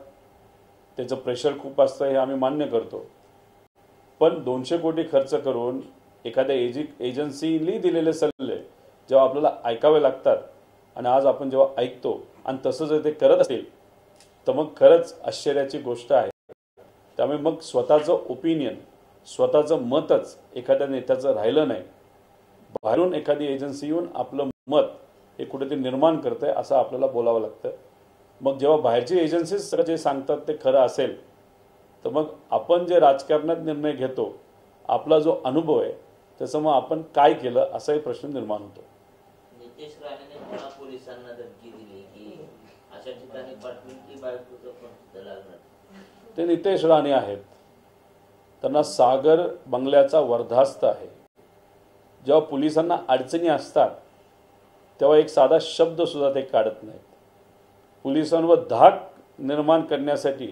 त्याचं प्रेशर खूप असतं, हे आम्ही मान्य करतो. पण 200 कोटी खर्च करून एखाद्या एजन्सीनी दिलेले सल्ले जेव्हा आपल्याला ऐकावे लागतात आणि आज आपण जेव्हा ऐकतो आणि तसं जर ते करत असतील तर मग खरंच आश्चर्याची गोष्ट आहे. त्यामुळे मग स्वतःचं ओपिनियन, स्वतःचं मतच एखाद्या नेत्याचं राहिलं नाही. बाहेरून एखादी एजन्सी येऊन आपलं मत हे कुठेतरी निर्माण करते असं आपल्याला बोलावं लागतं. मग जेव्हा बाहेरची एजन्सीज सगळं जे सांगतात ते खरं असेल तर मग आपण जे राजकारणात निर्णय घेतो, आपला जो अनुभव आहे त्याचं मग आपण काय केलं असाही प्रश्न निर्माण होतो. नितेश राणेने पुन्हा पोलिसांना धमकी दिली की अशा ठिकाणी पाठवून की बायकोचं पण लागणार. ते नितेश राणे आहेत, त्यांना सागर बंगल्याचा वर्धास्त आहे. जेव्हा पोलिसांना अडचणी असतात तेव्हा एक साधा शब्द सुद्धा ते काढत नाहीत. पोलिसांवर धाक निर्माण करण्यासाठी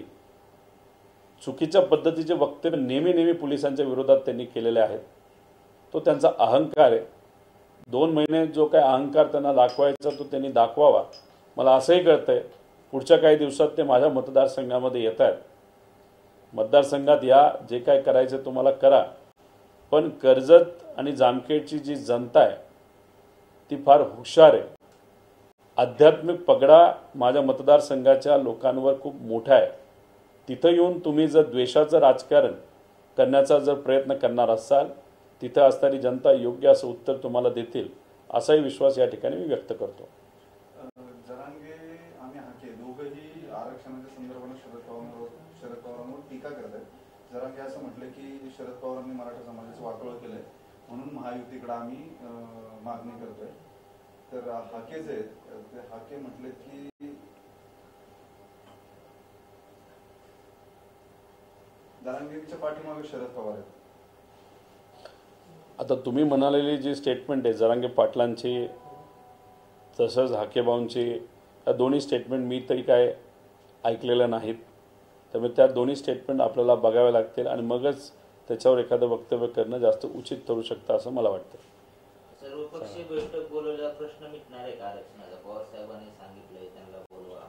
चुकीच्या पद्धतीचे वक्तव्य नेहमी पोलिसांच्या विरोधात त्यांनी केलेले आहेत. तो त्यांचा अहंकार आहे. 2 महिने जो काय अहंकार त्यांना दाखवायचा तो त्यांनी दाखवावा. मला असंही कळतंय पुढच्या काही दिवसात ते माझ्या मतदारसंघामध्ये येत आहेत. मतदारसंघात या, जे काय करायचं तुम्हाला करा. पण कर्जत आणि जामखेडची जी जनता आहे ती फार हुशार आहे. आध्यात्मिक पगडा माझ्या मतदारसंघाच्या लोकांवर खूप मोठा आहे. तिथं येऊन तुम्ही जर द्वेषाचं राजकारण करण्याचा जर प्रयत्न करणार असाल, तिथं असणारी जनता योग्य असं उत्तर तुम्हाला देतील असाही विश्वास या ठिकाणी मी व्यक्त करतो. जरांगे आणि हाके दोघंही आरक्षणाच्या संदर्भाने शरद पवारांवर टीका करतात. जरांगे असं म्हटलं की शरद पवारांनी मराठा समाजाचं वाटोळं केलंय म्हणून महायुतीकडे आम्ही मागणी करतोय. तर हाके जे आहेत ते हाके म्हटले की जरांगेच्या पाठीमागे शरद पवार आहेत. आता तुम्ही म्हणालेली जी स्टेटमेंट आहे जरांगे पाटलांची तसंच हाकेबाऊंची, या दोन्ही स्टेटमेंट मी तरी काय ऐकलेल्या नाहीत. त्यामुळे त्या दोन्ही स्टेटमेंट आपल्याला बघाव्या लागतील आणि मगच त्याच्यावर एखादं वक्तव्य करणं जास्त उचित ठरू शकतं असं मला वाटतं. सर्वपक्षीय बैठक बोलवल्यावर प्रश्न मिटणार आहे का आरक्षणाचा? पवार साहेबांनी सांगितलंय त्यांना बोलवा.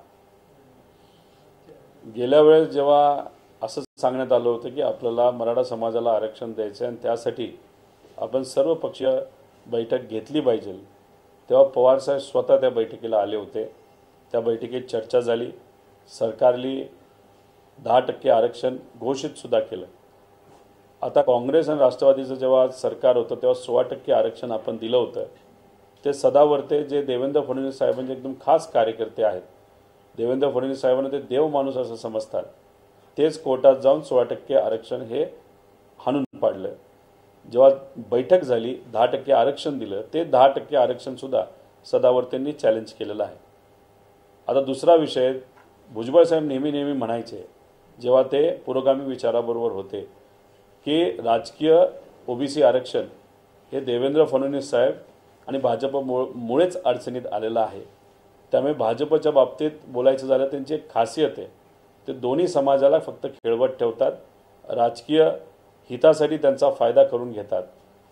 गेल्या वेळेस जेव्हा असं सांगण्यात आलं होतं की आपल्याला मराठा समाजाला आरक्षण द्यायचं आणि त्यासाठी आपण सर्वपक्षीय बैठक घेतली पाहिजे, तेव्हा पवारसाहेब स्वतः त्या बैठकीला आले होते. त्या बैठकीत चर्चा झाली. सरकारने 10% आरक्षण घोषितसुद्धा केलं. आता काँग्रेस आणि राष्ट्रवादीचं जेव्हा सरकार होतं तेव्हा 16% आरक्षण आपण दिलं होतं. ते सदावर्ते जे देवेंद्र फडणवीस साहेबांचे एकदम खास कार्यकर्ते आहेत. देवेंद्र फडणवीस साहेबांना ते देव माणूस असं समजतात तेच कोर्टात जाऊन 16% आरक्षण हे हाणून पाडलं. जेव्हा बैठक झाली 10% आरक्षण दिलं, ते 10% आरक्षण सुद्धा सदावर्तेंनी चॅलेंज केलेलं आहे. आता दुसरा विषय, भुजबळ साहेब नेहमी म्हणायचे जेव्हा ते पुरोगामी विचाराबरोबर होते की राजकीय ओबीसी आरक्षण हे देवेंद्र फडणवीस साहेब आणि भाजपमुळेच अडचणीत आलेलं आहे. त्यामुळे भाजपच्या बाबतीत बोलायचं झालं त्यांची एक खासियत आहे, ते दोन्ही समाजाला फक्त खेळवत ठेवतात, राजकीय हितासाठी त्यांचा फायदा करून घेतात.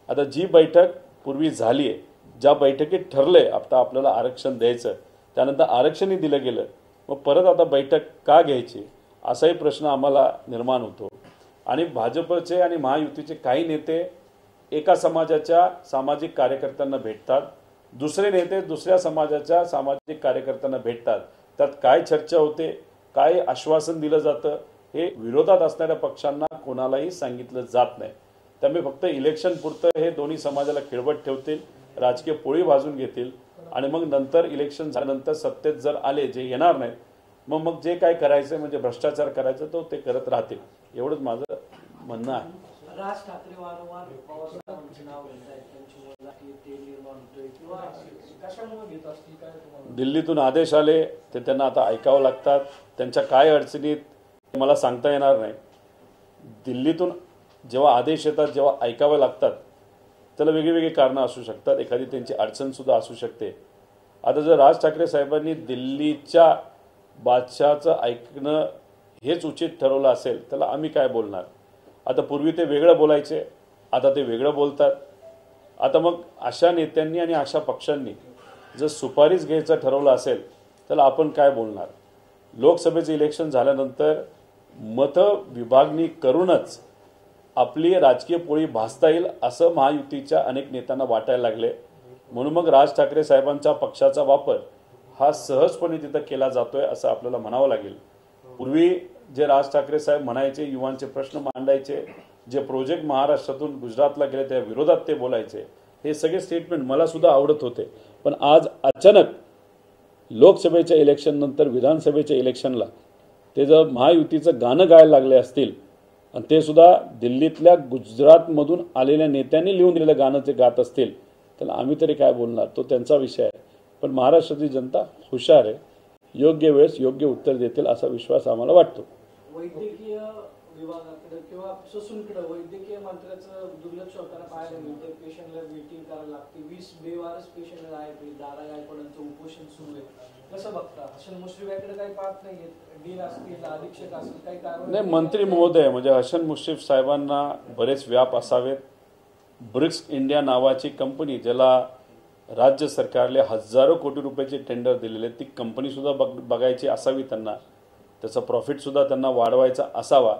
आता जी बैठक पूर्वी झाली आहे, ज्या बैठकीत ठरले आता आपल्याला आरक्षण द्यायचं, त्यानंतर आरक्षणही दिलं गेलं, मग परत आता बैठक का घ्यायची असाही प्रश्न आम्हाला निर्माण होतो. आणि भाजपचे आणि महायुतीचे काही नेते एका समाजाच्या सामाजिक कार्यकर्त्यांना भेटतात, दुसरे नेते दुसऱ्या समाजाच्या सामाजिक कार्यकर्त्यांना भेटतात. त्यात काय चर्चा होते, काय आश्वासन दिलं जातं हे विरोधात असणाऱ्या पक्षांना कोणालाही सांगितलं जात नाही. त्यामुळे फक्त इलेक्शन पुरतं हे दोन्ही समाजाला खिळवत ठेवतील, राजकीय पोळी भाजून घेतील आणि मग नंतर इलेक्शन झाल्यानंतर सत्तेत जर आले, जे येणार नाहीत, मग जे काय करायचं म्हणजे भ्रष्टाचार करायचं तो ते करत राहतील. एवढंच माझं म्हणणं आहे. राज ठाकरे वारंवार पवारसाहेबांचे नाव घेत आहेत, त्यांची मुलगा ते निर्माण होतोय किंवा कशामुळे घेत असतील काय तुम्हाला? दिल्लीतून आदेश आले ते त्यांना आता ऐकावं लागतात. त्यांच्या काय अडचणीत मला सांगता येणार नाही. दिल्लीतून जेव्हा आदेश येतात, जेव्हा ऐकावे लागतात, त्याला वेगळी कारणं असू शकतात. एखादी त्यांची अडचणसुद्धा असू शकते. आता जर राज ठाकरे साहेबांनी दिल्लीच्या बादशहाचं ऐकणं हेच उचित ठरवलं असेल, त्याला आम्ही काय बोलणार. आता पूर्वी ते वेगळं बोलायचे, आता ते वेगळं बोलतात. आता मग अशा नेत्यांनी आणि अशा पक्षांनी जर सुपारीच घ्यायचं ठरवलं असेल, त्याला आपण काय बोलणार. लोकसभेचं इलेक्शन झाल्यानंतर मतं विभागणी करूनच आपली राजकीय पोळी भासता येईल असं महायुतीच्या अनेक नेत्यांना वाटायला लागले. म्हणून मग राज ठाकरे साहेबांच्या पक्षाचा वापर हा सहजपणे तिथं केला जातोय असं आपल्याला म्हणावं लागेल. पूर्वी जे राज ठाकरे साहेब म्हणायचे, युवांचे प्रश्न मांडायचे, जे प्रोजेक्ट महाराष्ट्रातून गुजरातला गेले त्या विरोधात ते बोलायचे, हे सगळे स्टेटमेंट मला सुद्धा आवडत होते. पण आज अचानक लोकसभेच्या इलेक्शन नंतर विधानसभेच्या इलेक्शनला ते जर महायुतीचं गाणं गायला लागले असतील आणि ते सुद्धा दिल्लीतल्या गुजरातमधून आलेल्या नेत्यांनी लिहून दिलेलं गाणं ते गात असतील, त्याला आम्ही तरी काय बोलणार, तो त्यांचा विषय आहे. पण महाराष्ट्राची जनता हुशार आहे, योग्य वेळेस योग्य उत्तर देतील असा विश्वास आम्हाला वाटतो. वैद्यकीय विभागाकडे किंवा ससूनकडे वैद्यकीय मंत्र्याचं दुर्लक्ष होताना पाहायला मिळतं. पेशंटला वेटिंग करायला लागते. 20 बेवारस पेशंट आहेत, दारा गायकवाडांचं उपोषण सुरू आहे. कसं बघता? हसन मुश्रीफकडे काही पाहत नाहीये, डीन असतील, अधीक्षक असतील, काही कारण नाही. मंत्री महोदय म्हणजे हसन मुश्रीफ साहेबांना बरेच व्याप असावेत. ब्रिक्स इंडिया नावाची कंपनी, ज्याला राज्य सरकारले हजारो कोटी रुपयाचे टेंडर दिलेले, ती कंपनी सुद्धा बघायची असावी त्यांना. त्याचा प्रॉफिट सुद्धा त्यांना वाढवायचा असावा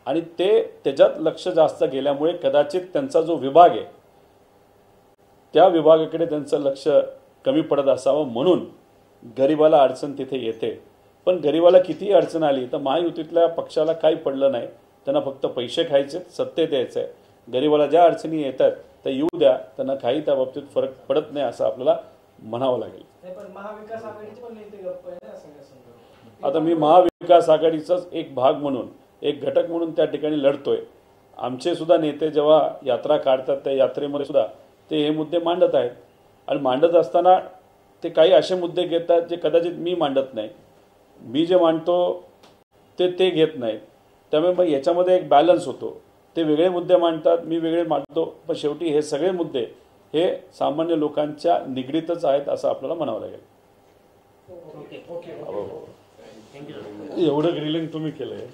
आणि ते त्याच्यात लक्ष जास्त गेल्यामुळे कदाचित त्यांचा जो विभाग आहे त्या विभागाकडे त्यांचं लक्ष कमी पडत असावं. म्हणून गरिबाला अडचण तिथे येते. पण गरिबाला कितीही अडचण आली तर महायुतीतल्या पक्षाला काही पडलं नाही. त्यांना फक्त पैसे खायचे, सत्तेत यायचं आहे. गरिबाला ज्या अडचणी येतात त्या येऊ द्या, त्यांना काही त्या बाबतीत फरक पडत नाही असं आपल्याला म्हणावं लागेल. महाविकास आघाडीचे पण नेते गप्प आहे ना सगळ्या. आता मी महाविकास आघाडीचाच एक भाग म्हणून, एक घटक म्हणून त्या ठिकाणी लढतोय. आमचे सुद्धा नेते जेव्हा यात्रा काढतात त्या यात्रेमध्ये सुद्धा ते हे मुद्दे मांडत आहेत आणि मांडत असताना ते काही असे मुद्दे घेतात जे कदाचित मी मांडत नाही. मी जे मांडतो ते घेत नाहीत. त्यामुळे मग याच्यामध्ये एक बॅलन्स होतो. ते वेगळे मुद्दे मांडतात, मी वेगळे मांडतो, पण शेवटी हे सगळे मुद्दे हे सामान्य लोकांच्या निगडीतच आहेत असं आपल्याला म्हणावं लागेल. एवढं ग्रिलिंग तुम्ही केलंय.